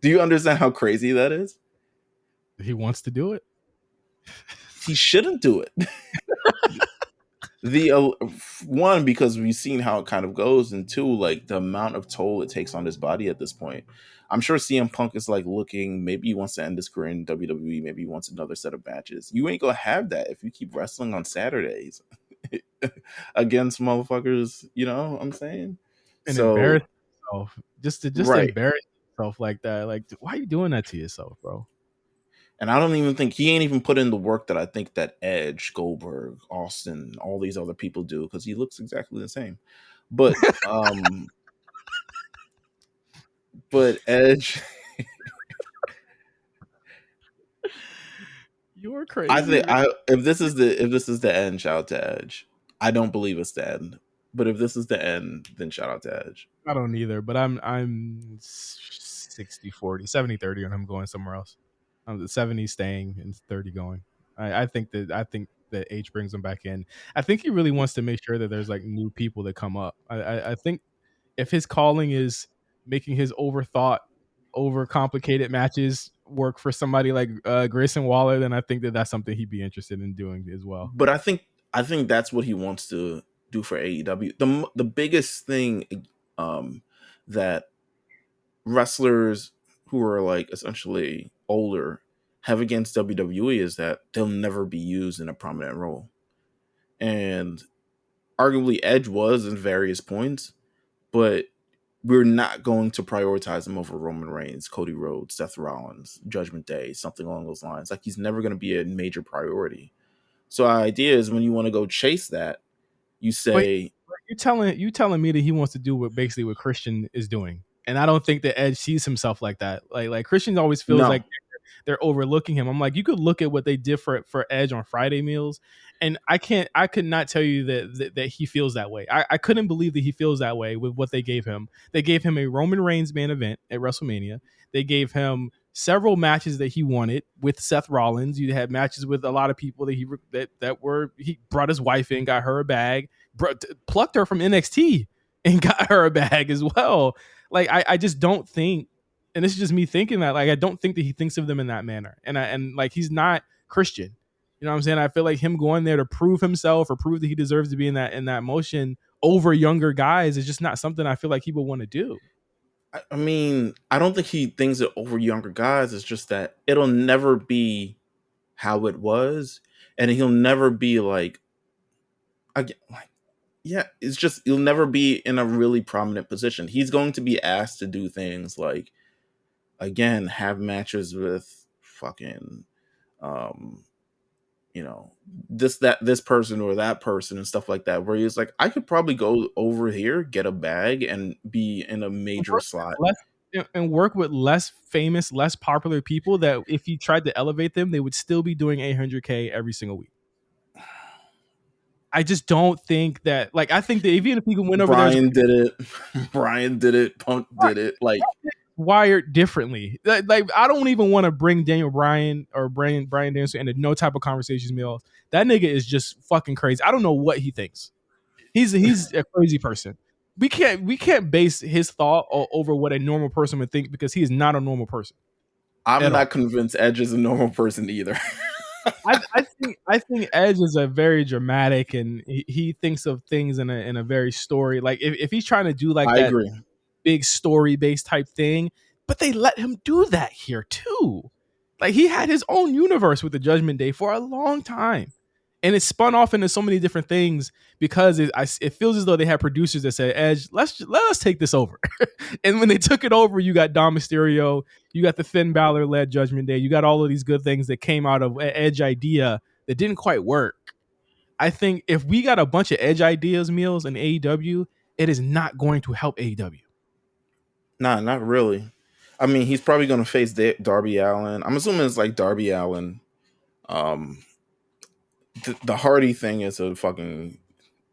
Do you understand how crazy that is? He wants to do it. He shouldn't do it. The one, because we've seen how it kind of goes, and two, like the amount of toll it takes on his body at this point. I'm sure CM Punk is like looking, maybe he wants to end his career in WWE, maybe he wants another set of matches. You ain't gonna have that if you keep wrestling on Saturdays against motherfuckers, you know what I'm saying? And embarrass So yourself. Just to right. embarrass yourself like that. Like why are you doing that to yourself, bro? And I don't even think he ain't even put in the work that I think that Edge, Goldberg, Austin, all these other people do, because he looks exactly the same. But but Edge, You're I crazy, think man. if this is the end, shout out to Edge. I don't believe it's the end, but if this is the end, then shout out to Edge. I don't either, but I'm 60-40, 70-30 on him going somewhere else. I'm the 70 staying and 30 going. I think that H brings him back in. I think he really wants to make sure that there's like new people that come up. I think if his calling is making his overthought, overcomplicated matches work for somebody like Grayson Waller, then I think that that's something he'd be interested in doing as well. But I think that's what he wants to do for AEW. The biggest thing um, that wrestlers who are like essentially older have against WWE is that they'll never be used in a prominent role. And arguably Edge was in various points, but we're not going to prioritize him over Roman Reigns, Cody Rhodes, Seth Rollins, Judgment Day, something along those lines. Like he's never going to be a major priority. So our idea is when you want to go chase that, you But say, you telling me that he wants to do what basically what Christian is doing, and I don't think that Edge sees himself like that. Like Christian always feels no. like they're overlooking him. I'm like, you could look at what they did for Edge on Friday meals, and I could not tell you that he feels that way. I couldn't believe that he feels that way with what they gave him. They gave him a Roman Reigns main event at WrestleMania. They gave him several matches that he wanted with Seth Rollins. You had matches with a lot of people he brought his wife in, got her a bag, plucked her from NXT and got her a bag as well. Like I just don't think, and this is just me thinking that, like I don't think that he thinks of them in that manner, and like he's not Christian. You know what I'm saying? I feel like him going there to prove himself or prove that he deserves to be in that motion over younger guys is just not something I feel like he would want to do. I mean, I don't think he thinks it over younger guys. It's just that it'll never be how it was, and he'll never be like, again, like, yeah, it's just he'll never be in a really prominent position. He's going to be asked to do things like, again, have matches with fucking, um, this person or that person and stuff like that. Where he's like, I could probably go over here, get a bag, and be in a And major work with slot. work with less famous, less popular people that if you tried to elevate them, they would still be doing 800K every single week. I just don't think that. Like, I think that even if he can win over there, Brian did it. Brian did it. Punk did it. Like, wired differently. Like I don't even want to bring Daniel Bryan or Brian Danielson into no type of conversations. Meal. That nigga is just fucking crazy. I don't know what he thinks. He's a crazy person. We can't base his thought over what a normal person would think because he is not a normal person I'm at all. not convinced Edge is a normal person either. I think Edge is a very dramatic and he thinks of things in a very story. Like if he's trying to do like I that agree. big story based type thing, but they let him do that here too. Like he had his own universe with the Judgment Day for a long time, and it spun off into so many different things because it feels as though they had producers that said, "Edge, let us take this over." And when they took it over, you got Dom Mysterio, you got the Finn Balor led Judgment Day, you got all of these good things that came out of Edge idea that didn't quite work. I think if we got a bunch of Edge ideas meals in AEW, it is not going to help AEW. Nah, not really. I mean, he's probably going to face Darby Allin. I'm assuming it's like Darby Allin. Um, the Hardy thing is a fucking.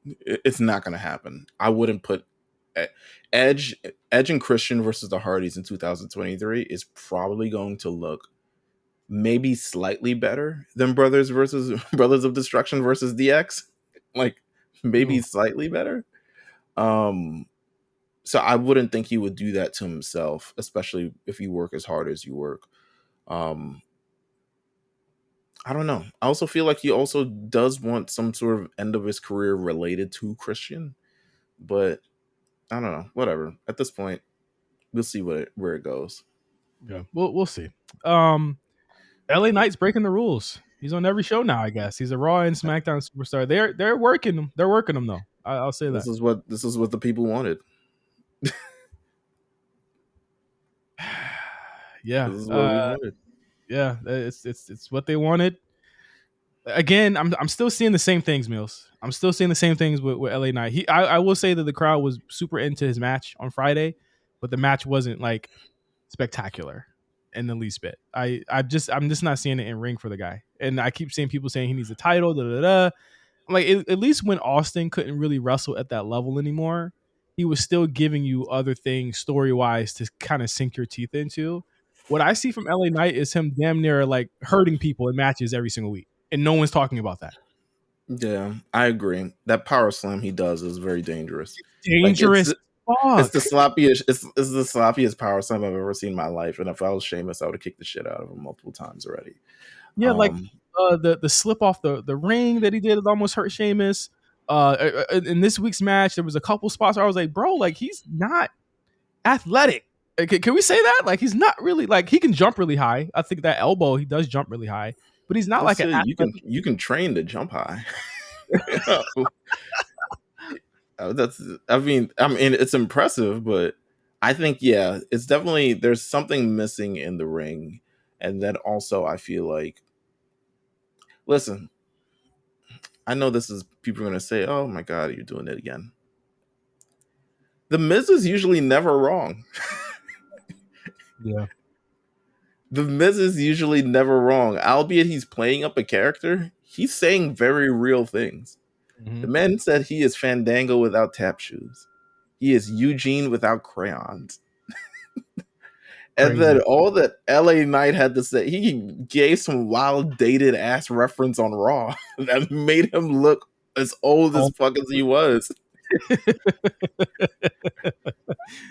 It's not going to happen. I wouldn't put Edge Edge and Christian versus the Hardys in 2023 is probably going to look maybe slightly better than Brothers versus Brothers of Destruction versus DX. Like maybe Ooh. slightly better. Um so I wouldn't think he would do that to himself, especially if you work as hard as you work. Um I don't know. I also feel like he also does want some sort of end of his career related to Christian, but I don't know. Whatever. At this point, we'll see where it goes. Yeah, we'll see. LA Knight's breaking the rules. He's on every show now. I guess he's a Raw and SmackDown superstar. They're working him. They're working him though. I'll say that. This is what the people wanted. Yeah, This is what we wanted. yeah. It's what they wanted. Again, I'm still seeing the same things, Meelz. I'm still seeing the same things with LA Knight. I will say that the crowd was super into his match on Friday, but the match wasn't like spectacular in the least bit. I'm just not seeing it in ring for the guy. And I keep seeing people saying he needs a title, da da da. I'm like, at least when Austin couldn't really wrestle at that level anymore, he was still giving you other things story wise to kind of sink your teeth into. What I see from LA Knight is him damn near like hurting people in matches every single week, and no one's talking about that. Yeah, I agree. That power slam he does is very dangerous. Like Dangerous it's the fuck. sloppiest it's the sloppiest power slam I've ever seen in my life. And if I was Sheamus, I would have kicked the shit out of him multiple times already. Yeah, like Um, the slip off the ring that he did it almost hurt Sheamus. In this week's match, there was a couple spots where I was like, bro, like he's not athletic. Can we say that? Like he's not really like he can jump really high. I think that elbow he does jump really high, but he's not let's like an say athletic. you can train to jump high. That's I mean it's impressive, but I think yeah, it's definitely there's something missing in the ring. And then also I feel like listen, I know this is people are gonna say, oh my god, you're doing it again. The Miz is usually never wrong. Yeah. The Miz is usually never wrong. Albeit he's playing up a character, he's saying very real things. Mm-hmm. The man said he is Fandango without tap shoes. He is Eugene without crayons. And Crazy. then all that LA Knight had to say, he gave some wild dated ass reference on Raw that made him look as old as Oh. fuck as he was.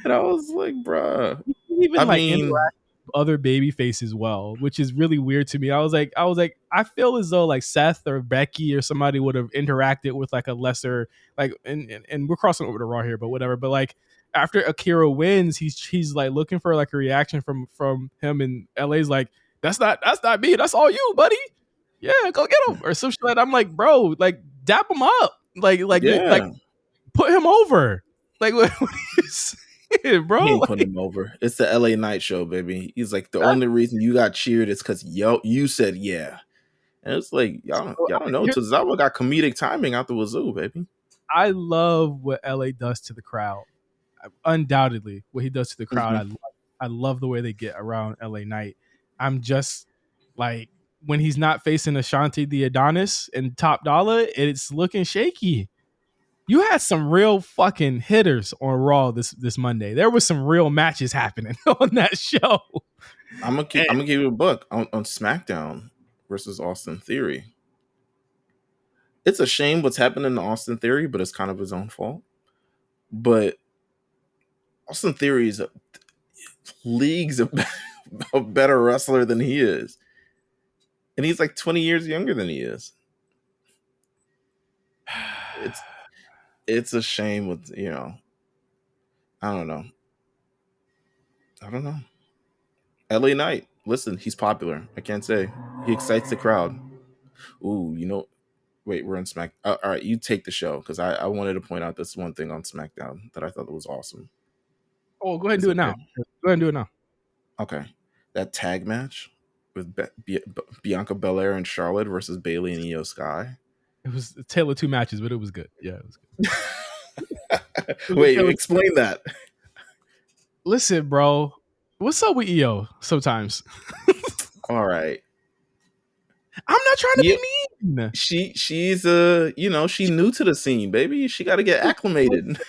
And I was like, bruh. Even I like mean, interact with other baby faces well, which is really weird to me. I feel as though like Seth or Becky or somebody would have interacted with like a lesser like and we're crossing over to Raw here, but whatever. But like after Akira wins, he's like looking for like a reaction from him, and LA's like, that's not me, that's all you, buddy. Yeah, go get him or some shit. I'm like, bro, like dap him up, like yeah. put him over. Like what are you saying, bro? He ain't Like, putting him over. It's the LA Knight show, baby. He's like, the only reason you got cheered is because you said yeah. And it's like, so y'all don't know. Tozawa got comedic timing out the wazoo, baby. I love what LA does to the crowd. Undoubtedly, what he does to the crowd, Mm-hmm. I love the way they get around LA Knight. I'm just like when he's not facing Ashanti the Adonis and Top Dollar, it's looking shaky. You had some real fucking hitters on Raw this Monday. There was some real matches happening on that show. I'm And gonna give you a book on SmackDown versus Austin Theory. It's a shame what's happening to Austin Theory, but it's kind of his own fault. But Austin Theory is leagues a better wrestler than he is, and he's like 20 years younger than he is. It's a shame with I don't know. I don't know. LA Knight, listen, he's popular. I can't say he excites the crowd. Ooh, wait, we're on Smack. All right, you take the show because I wanted to point out this one thing on SmackDown that I thought was awesome. oh, go ahead and Is do it it okay? now. Go ahead and do it now. Okay, that tag match with Bianca Belair and Charlotte versus Bayley and Io Sky. It was a tale of two matches, but it was good. Yeah, it was good. It was a Wait, tale of explain that. Listen, bro, what's up with EO sometimes? All right. I'm not trying to Yeah, be mean. she's she new to the scene, baby. She got to get acclimated.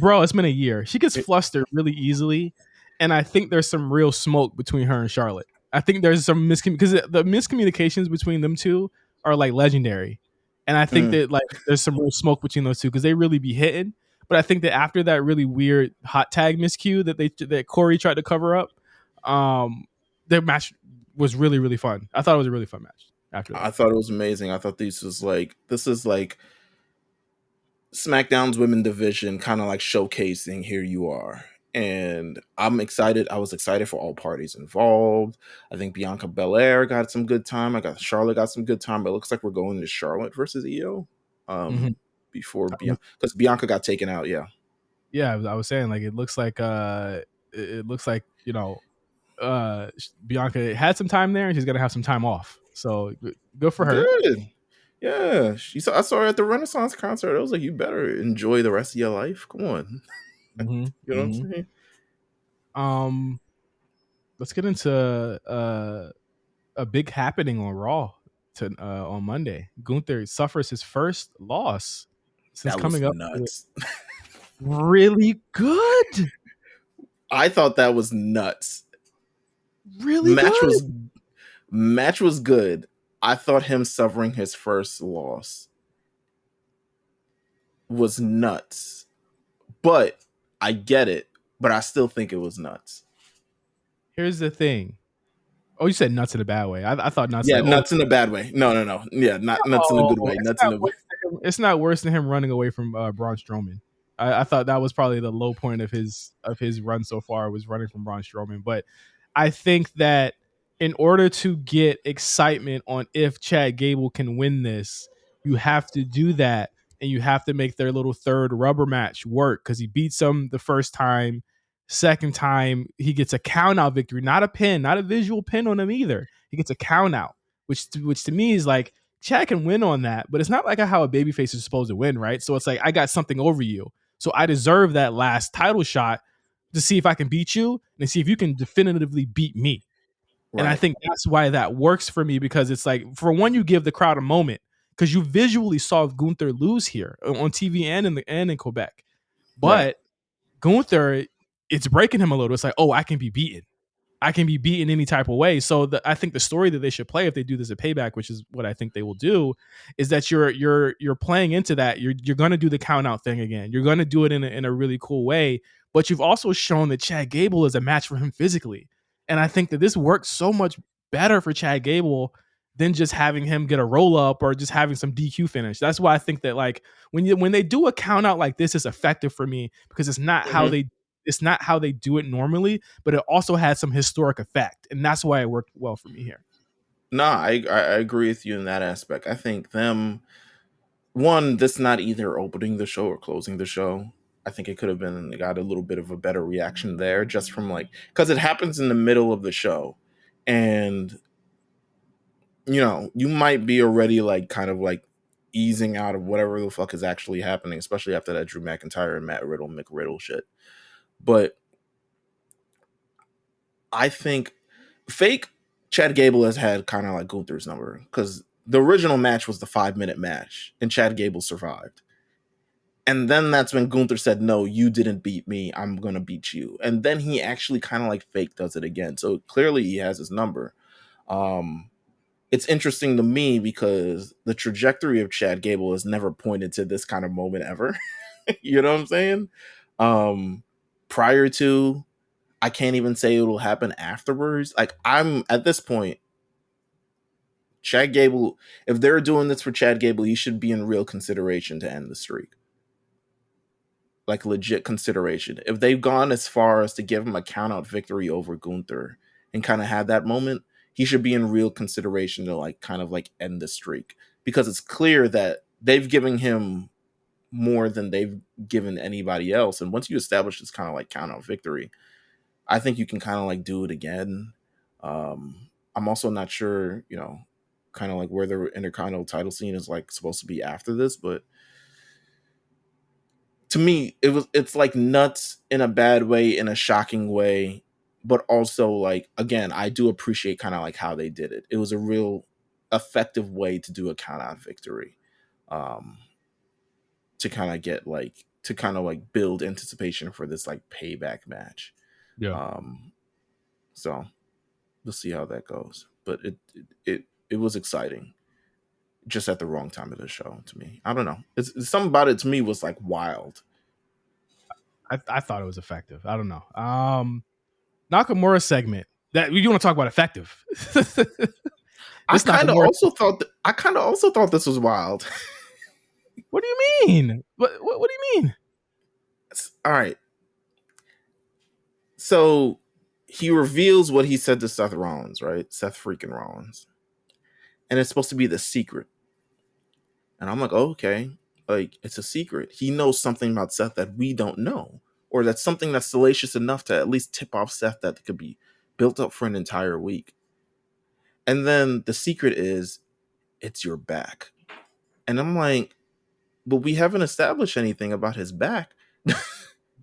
bro, it's been a year. She gets flustered really easily, and I think there's some real smoke between her and Charlotte. I think there's some because the miscommunications between them two are like legendary, and I think Mm. that like there's some real smoke between those two because they really be hitting. But I think that after that really weird hot tag miscue that Corey tried to cover up, their match was really fun. I thought it was a really fun match after I that. thought it was amazing. I thought this is like SmackDown's women division kind of like showcasing here you are. And I'm excited. I was excited for all parties involved. I think Bianca Belair got some good time. I got Charlotte got some good time. But it looks like we're going to Charlotte versus Io Mhm. before Bianca, because Bianca got taken out. Yeah, Yeah, I was saying like it looks like Bianca had some time there and she's gonna have some time off. So good for her. good. Yeah, I saw her at the Renaissance concert. I was like, you better enjoy the rest of your life. Come on, Mm-hmm. you know what I'm Mm-hmm. saying? Let's get into a big happening on Raw on Monday. Gunther suffers his first loss since That was coming up with nuts. really good, I thought that was nuts. really Match good. was Match was good. I thought him suffering his first loss was nuts. But I get it, but I still think it was nuts. Here's the thing. Oh, you said nuts in a bad way. I thought nuts Yeah, like, oh, nuts in a bad way. No, no, no. Yeah, not nuts in a no, good way. Nuts in a it's not worse than him running away from Braun Strowman. I thought that was probably the low point of his run so far was running from Braun Strowman. But I think that in order to get excitement on if Chad Gable can win this, you have to do that, and you have to make their little third rubber match work because he beats him the first time. Second time, he gets a count out victory, not a pin, not a visual pin on him either. He gets a count out, which to me is like Chad can win on that, but it's not like how a babyface is supposed to win, right? So it's like I got something over you, so I deserve that last title shot to see if I can beat you and see if you can definitively beat me. And I right. think that's why that works for me because it's like for one, you give the crowd a moment because you visually saw Gunther lose here on TV and in Quebec, Right. but Gunther, it's breaking him a little. It's like, oh, I can be beaten. I can be beaten any type of way. So I think the story that they should play if they do this at Payback, which is what I think they will do, is that you're playing into that. You're going to do the count out thing again. You're going to do it in a really cool way. But you've also shown that Chad Gable is a match for him physically, and I think that this works so much better for Chad Gable than just having him get a roll up or just having some DQ finish. That's why I think that like when they do a count out like this, is effective for me because Mm-hmm. it's not how they do it normally, but it also had some historic effect, and that's why it worked well for me here. No, I agree with you in that aspect. I think them one, this not either opening the show or closing the show. I think it could have been got a little bit of a better reaction there, just from like because it happens in the middle of the show, and you might be already like kind of like easing out of whatever the fuck is actually happening, especially after that Drew McIntyre and Matt Riddle McRiddle shit. But I think fake Chad Gable has had kind of like Gunther's number because the original match was the 5 minute match and Chad Gable survived. And then that's when Gunther said, "No, you didn't beat me. I'm going to beat you." And then he actually kind of like fake does it again. So clearly he has his number. Um, it's interesting to me because the trajectory of Chad Gable has never pointed to this kind of moment ever. You know what I'm saying? Um, Prior to, I can't even say it'll happen afterwards. Like I'm at this point, Chad Gable, if they're doing this for Chad Gable, he should be in real consideration to end the streak. Like legit consideration. If they've gone as far as to give him a count out victory over Gunther and kind of had that moment, he should be in real consideration to like kind of like end the streak because it's clear that they've given him more than they've given anybody else. And once you establish this kind of like count out victory, I think you can kind of like do it again. I'm also not sure, kind of like where the Intercontinental title scene is like supposed to be after this, but to me it's like nuts in a bad way, in a shocking way, but also like again, I do appreciate kind of like how they did it. It was a real effective way to do a count out victory, um to kind of get like to kind of like build anticipation for this like payback match. Yeah. Um, so we'll see how that goes. But it was exciting, just at the wrong time of the show to me. I don't know. It's something about it to me was like wild. I thought it was effective. I don't know. Nakamura segment that you want to talk about effective. This Nakamura. I kind of also thought this was wild. What do you mean? What do you mean? All right. So he reveals what he said to Seth Rollins, right? Seth freaking Rollins. And it's supposed to be the secret. And I'm like, oh, okay. Like, it's a secret. He knows something about Seth that we don't know. Or that's something that's salacious enough to at least tip off Seth that could be built up for an entire week. And then the secret is, it's your back. And I'm like, but we haven't established anything about his back They're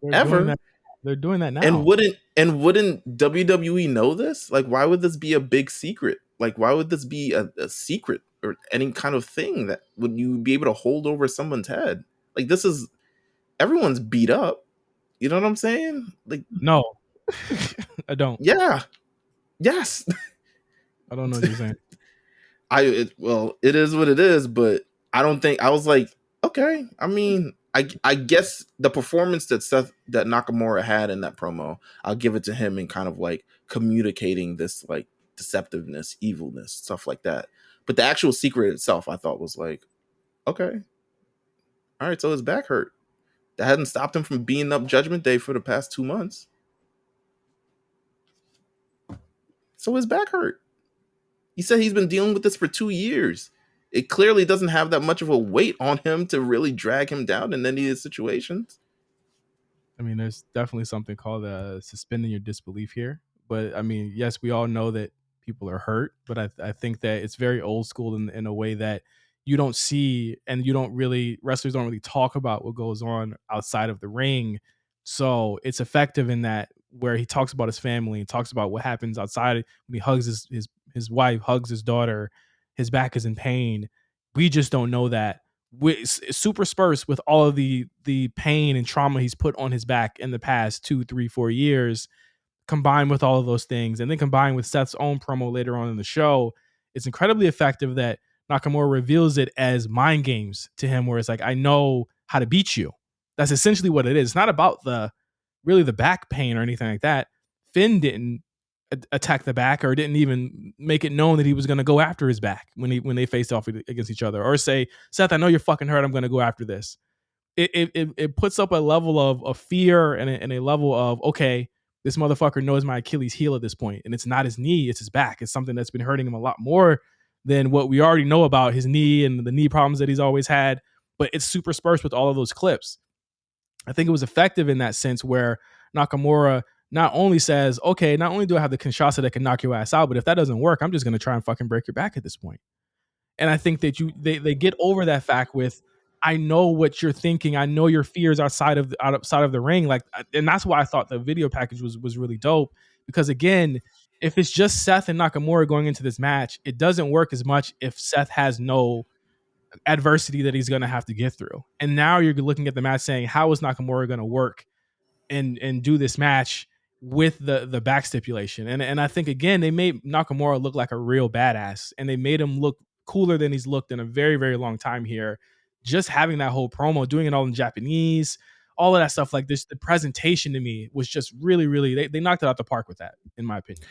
doing ever. that. They're doing that And now. wouldn't WWE know this? Like, why would this be a big secret? Like, why would this be a secret or any kind of thing that would you be able to hold over someone's head? Like, this is everyone's beat up. You know what I'm saying? Like, No, I don't. yeah, yes. I don't know what you're saying. Well, it is what it is, but I don't think I was like, okay. I mean, I guess the performance that Nakamura had in that promo, I'll give it to him in kind of like communicating this like deceptiveness, evilness, stuff like that. But the actual secret itself, I thought was like, okay, all right. So his back hurt. That hadn't stopped him from beating up Judgment Day for the past 2 months. So his back hurt. He said he's been dealing with this for 2 years. It clearly doesn't have that much of a weight on him to really drag him down in any of these situations. I mean, there's definitely something called suspending your disbelief here. But I mean, yes, we all know that people are hurt, but I think that it's very old school in a way that you don't see and you don't really, wrestlers don't really talk about what goes on outside of the ring. So it's effective in that where he talks about his family and talks about what happens outside when he hugs his wife, hugs his daughter, his back is in pain. We just don't know that with super sparse with all of the pain and trauma he's put on his back in the past 2, 3, 4 years, combined with all of those things, and then combined with Seth's own promo later on in the show, it's incredibly effective that Nakamura reveals it as mind games to him, where it's like, I know how to beat you. That's essentially what it is. It's not about the back pain or anything like that. Finn didn't attack the back or didn't even make it known that he was going to go after his back when they faced off against each other, or say, Seth, I know you're fucking hurt, I'm going to go after this. It puts up a level of fear and a level of, okay, this motherfucker knows my Achilles heel at this point, and it's not his knee, it's his back. It's something that's been hurting him a lot more than what we already know about his knee and the knee problems that he's always had, but it's super sparse with all of those clips. I think it was effective in that sense where Nakamura not only says, okay, not only do I have the Kinshasa that can knock your ass out, but if that doesn't work, I'm just going to try and fucking break your back at this point. And I think that they get over that fact with, I know what you're thinking. I know your fears outside of the ring. Like, and that's why I thought the video package was really dope, because again, if it's just Seth and Nakamura going into this match, it doesn't work as much if Seth has no adversity that he's going to have to get through. And now you're looking at the match saying, how is Nakamura going to work and do this match with the back stipulation? And I think again, they made Nakamura look like a real badass, and they made him look cooler than he's looked in a very, very long time here. Just having that whole promo, doing it all in Japanese, all of that stuff like this, the presentation to me was just really, really, they knocked it out the park with that, in my opinion.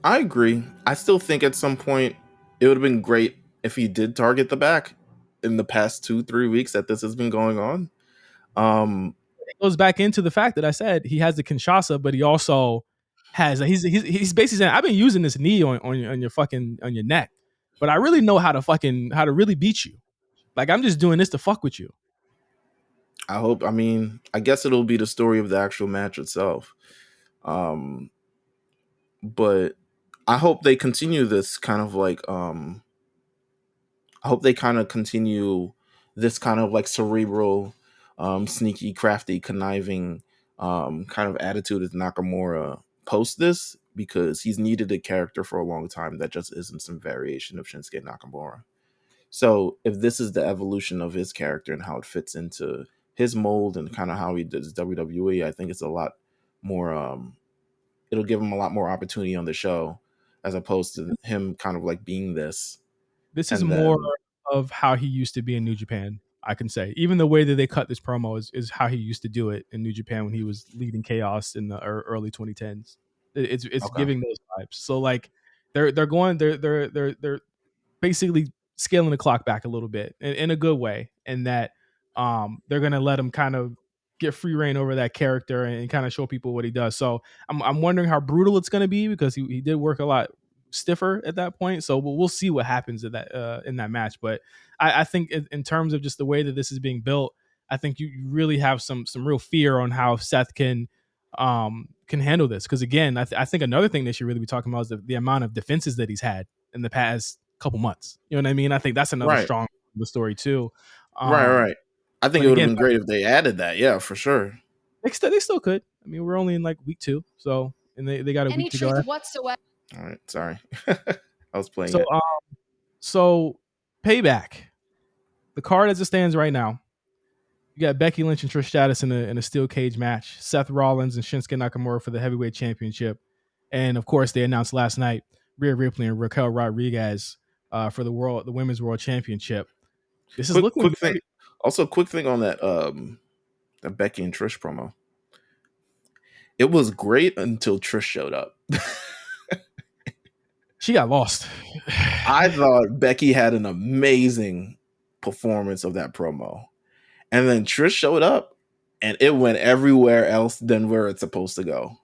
I agree. I still think at some point it would have been great if he did target the back in the past 2-3 weeks that this has been going on. It goes back into the fact that I said he has the Kinshasa, but he also has he's basically saying, I've been using this knee on your fucking on your neck, but I really know how to really beat you. Like, I'm just doing this to fuck with you. I mean, I guess it'll be the story of the actual match itself. But I hope they continue this kind of like I hope they kind of continue this kind of like cerebral, sneaky, crafty, conniving kind of attitude of Nakamura post this, because he's needed a character for a long time that just isn't some variation of Shinsuke Nakamura. So if this is the evolution of his character and how it fits into his mold and kind of how he does WWE, I think it's a lot more. It'll give him a lot more opportunity on the show, as opposed to him kind of like being this. This is And more then of how he used to be in New Japan. I can say even the way that they cut this promo is how he used to do it in New Japan when he was leading Chaos in the early 2010s. It's okay, giving those vibes. So like they're basically scaling the clock back a little bit in a good way, and that they're gonna let him kind of get free reign over that character and kind of show people what he does. So I'm wondering how brutal it's gonna be because he did work a lot stiffer at that point. So we'll see what happens in that match. But I think in terms of just the way that this is being built, I think you really have some real fear on how Seth can handle this. Because again, I think another thing they should really be talking about is the amount of defenses that he's had in the past couple months. You know what I mean? I think that's another right, strong the story too. right, Um, right. I think but it would have again, been great if they added that. Yeah, for sure. they still could. I mean, we're only in like week 2, so and they got a Any week to go. truth whatsoever. All right, sorry, I was playing So it. so payback. The card as it stands right now, you got Becky Lynch and Trish Stratus in a steel cage match. Seth Rollins and Shinsuke Nakamura for the heavyweight championship, and of course they announced last night Rhea Ripley and Raquel Rodriguez for the women's world championship. This is looking Quick thing. very. Also, quick thing on that the Becky and Trish promo. It was great until Trish showed up. She got lost. I thought Becky had an amazing performance of that promo. And then Trish showed up and it went everywhere else than where it's supposed to go.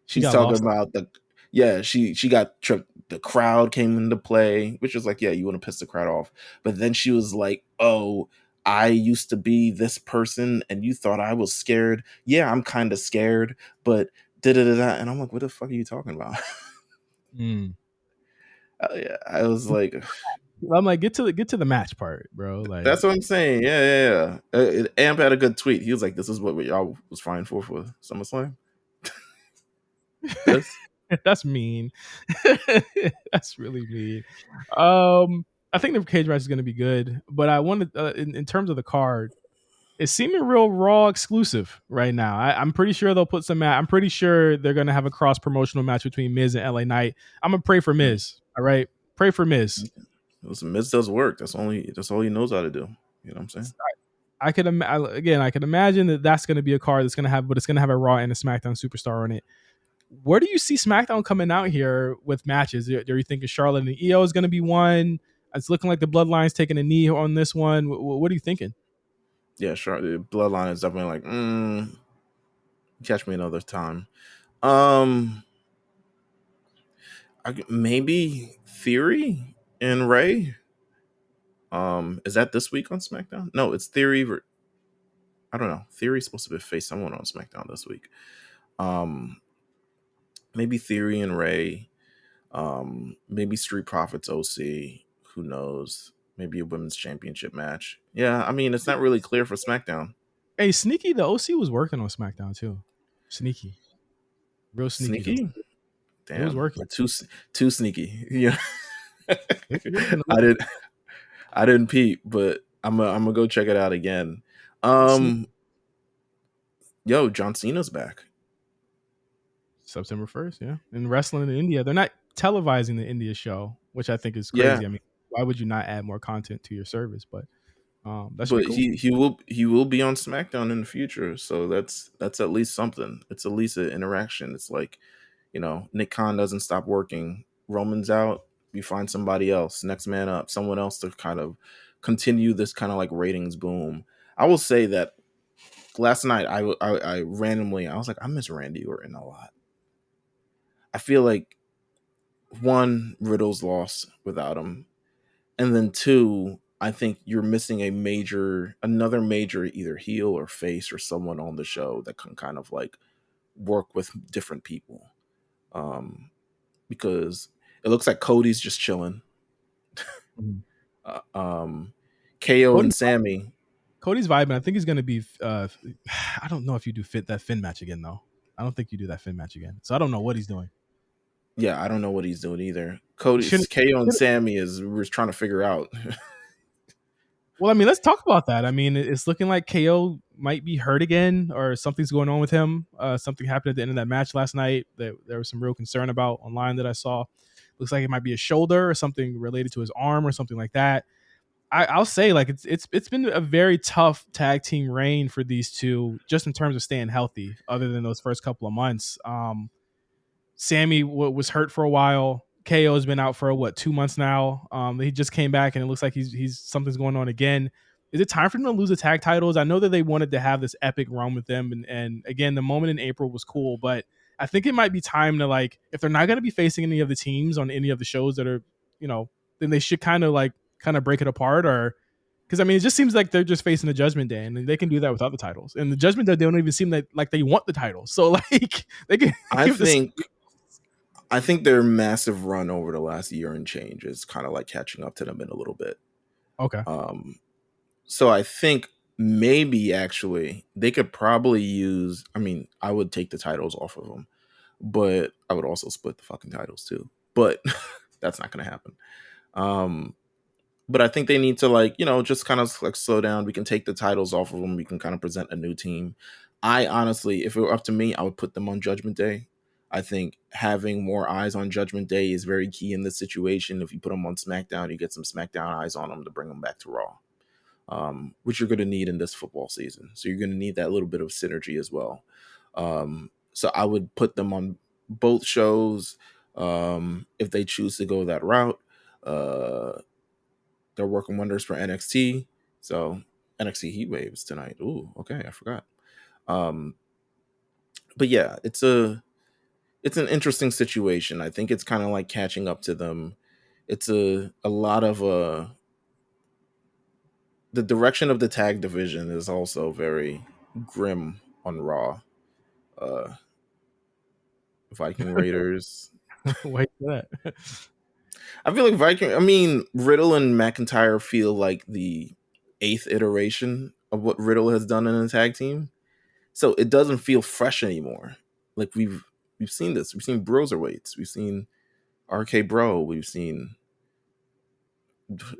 She She's got talking lost. about she got tripped. The crowd came into play, which was like, yeah, you want to piss the crowd off. But then she was like, oh, I used to be this person and you thought I was scared. Yeah, I'm kind of scared, but da da da. And I'm like, what the fuck are you talking about? Mm. Yeah, I was like, I'm like, get to the match part, bro. Like, that's what I'm saying. Yeah. Amp had a good tweet. He was like, this is what y'all was fine for SummerSlam. This? that's mean. That's really mean. I think the cage match is going to be good, but I wanted in terms of the card, it's seeming real Raw exclusive right now. I'm pretty sure they'll put some. I'm pretty sure they're going to have a cross promotional match between Miz and LA Knight. I'm gonna pray for Miz. All right, pray for Miz. Listen, Miz does work. That's all he knows how to do. You know what I'm saying? I could imagine that's going to be a card that's going to have, but it's going to have a Raw and a SmackDown superstar on it. Where do you see SmackDown coming out here with matches? Are you thinking Charlotte and Io is going to be one? It's looking like the Bloodline's taking a knee on this one. What are you thinking? Yeah, sure. The Bloodline is definitely like, catch me another time. Maybe Theory and Ray. Is that this week on SmackDown? No, it's Theory. I don't know. Theory's supposed to face someone on SmackDown this week. Maybe Theory and Ray. Maybe Street Profits OC. Who knows? Maybe a women's championship match. Yeah, I mean, it's not really clear for SmackDown. Hey, Sneaky, the OC was working on SmackDown too. Sneaky. Real sneaky. Sneaky? It was Damn. working. Too sneaky. Yeah. It I didn't peep, but I'm gonna go check it out again. Yo, John Cena's back. September 1st, yeah. And wrestling in India. They're not televising the India show, which I think is Yeah. crazy. I mean, why would you not add more content to your service? But that should But be cool. he will be on SmackDown in the future, so that's at least something. It's at least an interaction. It's like, Nick Khan doesn't stop working. Roman's out, you find somebody else, next man up, someone else to kind of continue this kind of like ratings boom. I will say that last night I randomly I was like, I miss Randy Orton a lot. I feel like one, Riddle's lost without him, and then two, I think you're missing another major either heel or face or someone on the show that can kind of like work with different people. Because it looks like Cody's just chilling. KO and Sammy. Cody's vibing. I think he's going to be. I don't know if you do that Finn match again though. I don't think you do that Finn match again. So I don't know what he's doing. Yeah, I don't know what he's doing either. KO and Sammy we're trying to figure out. Well, I mean, let's talk about that. I mean, it's looking like KO might be hurt again, or something's going on with him. Something happened at the end of that match last night that there was some real concern about online that I saw. Looks like it might be a shoulder or something related to his arm or something like that. I'll say like it's been a very tough tag team reign for these two, just in terms of staying healthy. Other than those first couple of months, Sammy was hurt for a while. KO has been out for 2 months now. He just came back, and it looks like he's something's going on again. Is it time for him to lose the tag titles? I know that they wanted to have this epic run with them, and again, the moment in April was cool, but I think it might be time to, like, if they're not going to be facing any of the teams on any of the shows that are, then they should kind of break it apart, or because I mean, it just seems like they're just facing the Judgment Day, and they can do that without the titles. And the Judgment Day, they don't even seem like they want the titles, so like they can I give this. think their massive run over the last year and change is kind of like catching up to them in a little bit. Okay. So I think maybe actually they could probably use. I mean, I would take the titles off of them, but I would also split the fucking titles too. But that's not going to happen. But I think they need to just kind of like slow down. We can take the titles off of them. We can kind of present a new team. I honestly, if it were up to me, I would put them on Judgment Day. I think having more eyes on Judgment Day is very key in this situation. If you put them on SmackDown, you get some SmackDown eyes on them to bring them back to Raw, which you're going to need in this football season. So you're going to need that little bit of synergy as well. So I would put them on both shows if they choose to go that route. They're working wonders for NXT. So NXT Heat Waves tonight. Ooh, okay, I forgot. But yeah, it's an interesting situation. I think it's kind of like catching up to them. It's a lot of the direction of the tag division is also very grim on Raw. Viking Raiders. Wait for that. I feel like Riddle and McIntyre feel like the 8th iteration of what Riddle has done in a tag team. So it doesn't feel fresh anymore. Like we've seen this. We've seen Broserweights. We've seen RK Bro. We've seen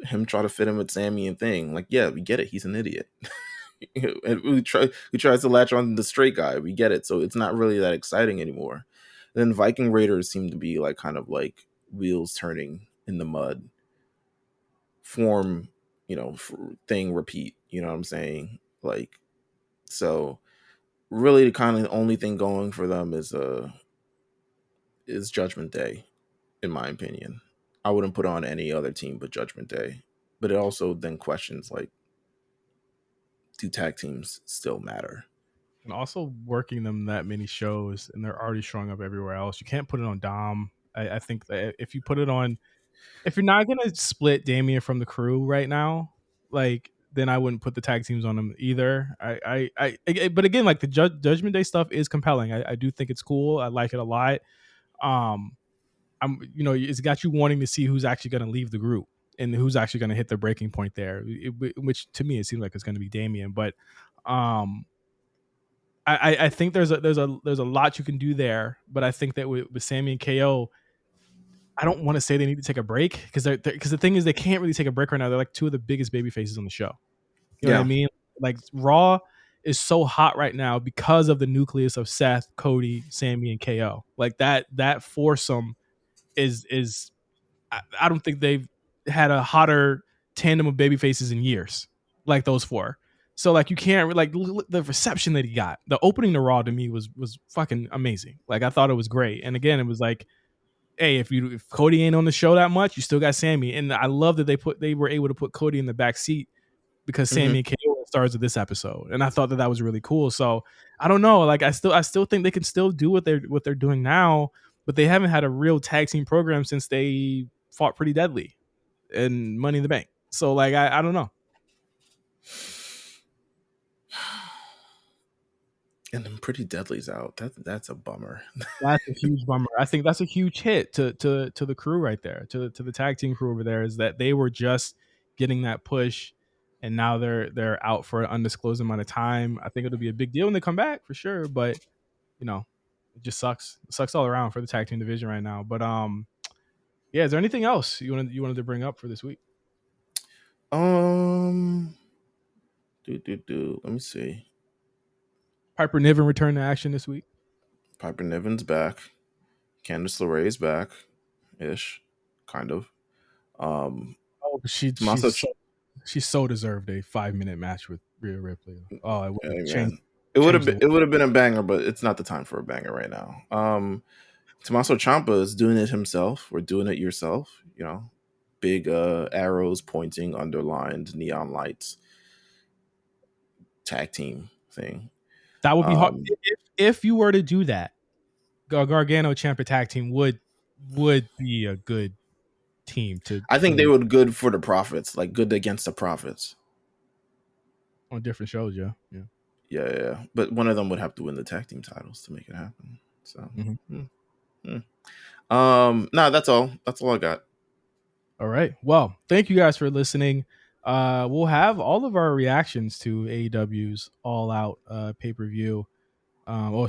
him try to fit him with Sammy and Thing. Like, yeah, we get it. He's an idiot. And we tries to latch on to the straight guy. We get it. So it's not really that exciting anymore. And then Viking Raiders seem to be like kind of like wheels turning in the mud. Form, thing, repeat. You know what I'm saying? Like, so really the kind of only thing going for them is Judgment Day, in my opinion. I wouldn't put on any other team but Judgment Day. But it also then questions like, do tag teams still matter? And also working them that many shows, and they're already showing up everywhere else. You can't put it on Dom. I think that if you put it on, if you're not gonna split Damian from the crew right now, like, then I wouldn't put the tag teams on them either. But again, like the Judgment Day stuff is compelling. I do think it's cool. I like it a lot. It's got you wanting to see who's actually going to leave the group and who's actually going to hit the breaking point there. Which to me it seems like it's going to be Damian, but I think there's a lot you can do there. But I think that with Sammy and KO, I don't want to say they need to take a break because the thing is they can't really take a break right now. They're like two of the biggest baby faces on the show. You know what I mean? Like Raw is so hot right now because of the nucleus of Seth, Cody, Sammy, and KO. Like that foursome is I don't think they've had a hotter tandem of baby faces in years like those four. So like you can't like the reception that he got. The opening to Raw to me was fucking amazing. Like I thought it was great. And again, it was like, hey, if Cody ain't on the show that much, you still got Sammy. And I love that they were able to put Cody in the back seat because Sammy and KO were the stars of this episode. And I thought that was really cool. So I don't know. Like I still think they can still do what they're doing now, but they haven't had a real tag team program since they fought Pretty Deadly and Money in the Bank. So like I don't know. And then Pretty Deadly's out. That's a bummer. That's a huge bummer. I think that's a huge hit to the crew right there, to the tag team crew over there, is that they were just getting that push, and now they're out for an undisclosed amount of time. I think it'll be a big deal when they come back for sure, but it just sucks. It sucks all around for the tag team division right now. But yeah, is there anything else you wanted to bring up for this week? Let me see. Piper Niven returned to action this week. Piper Niven's back. Candice LeRae's back, ish, kind of. Oh, Tommaso, she's so deserved a 5-minute match with Rhea Ripley. Oh, it would have hey changed man, it would have changed been the. it would have been a banger, but it's not the time for a banger right now. Tommaso Ciampa is doing it himself. We're doing it yourself. You know, big arrows pointing, underlined neon lights, tag team thing. That would be hard Um, if you were to do that. Gargano Ciampa tag team would be a good team to I think put they in would good for the Profits, like good against the Profits. on different shows. Yeah. Yeah. But one of them would have to win the tag team titles to make it happen. So, Mm-hmm. no, that's all. That's all I got. All right. Well, thank you guys for listening. We'll have all of our reactions to AEW's All Out pay-per-view.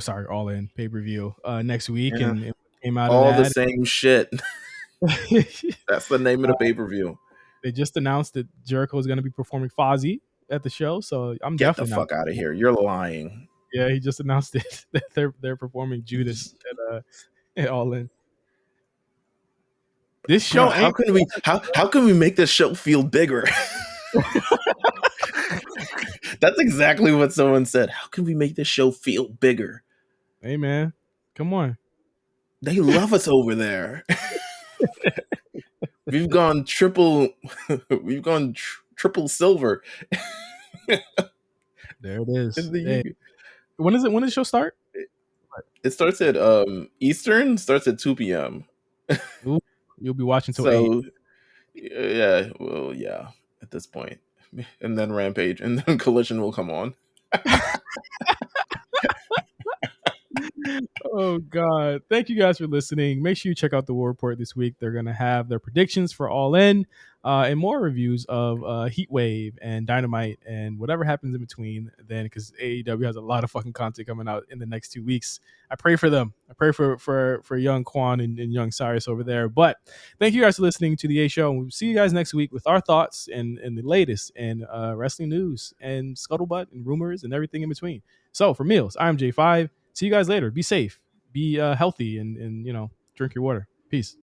Sorry, All In pay-per-view next week, Yeah, and what came out of all the that. same shit. That's the name of the pay per view. They just announced that Jericho is going to be performing Fozzy at the show, so I'm Get the definitely not. fuck out of here! You're lying. Yeah, he just announced it that they're performing Judas at All In. This Bro, show how ain't. can we how can we make this show feel bigger? That's exactly what someone said. How can we make this show feel bigger? Hey man, come on. They love us over there. We've gone triple triple silver There it in is. the Hey, UK. when is it? When does the show start? It starts at Eastern, starts at 2 p.m. Ooh, you'll be watching till 8. So yeah, well, yeah, at this point. And then Rampage and then Collision will come on. Oh God. Thank you guys for listening. Make sure you check out the War Report this week. They're gonna have their predictions for All In and more reviews of Heat Wave and Dynamite and whatever happens in between then, because AEW has a lot of fucking content coming out in the next 2 weeks. I pray for them. I pray for young Quan and young Cyrus over there. But thank you guys for listening to the A Show, and we'll see you guys next week with our thoughts and the latest in wrestling news and scuttlebutt and rumors and everything in between. So for Meelz, I'm J5. See you guys later. Be safe, be healthy, and drink your water. Peace.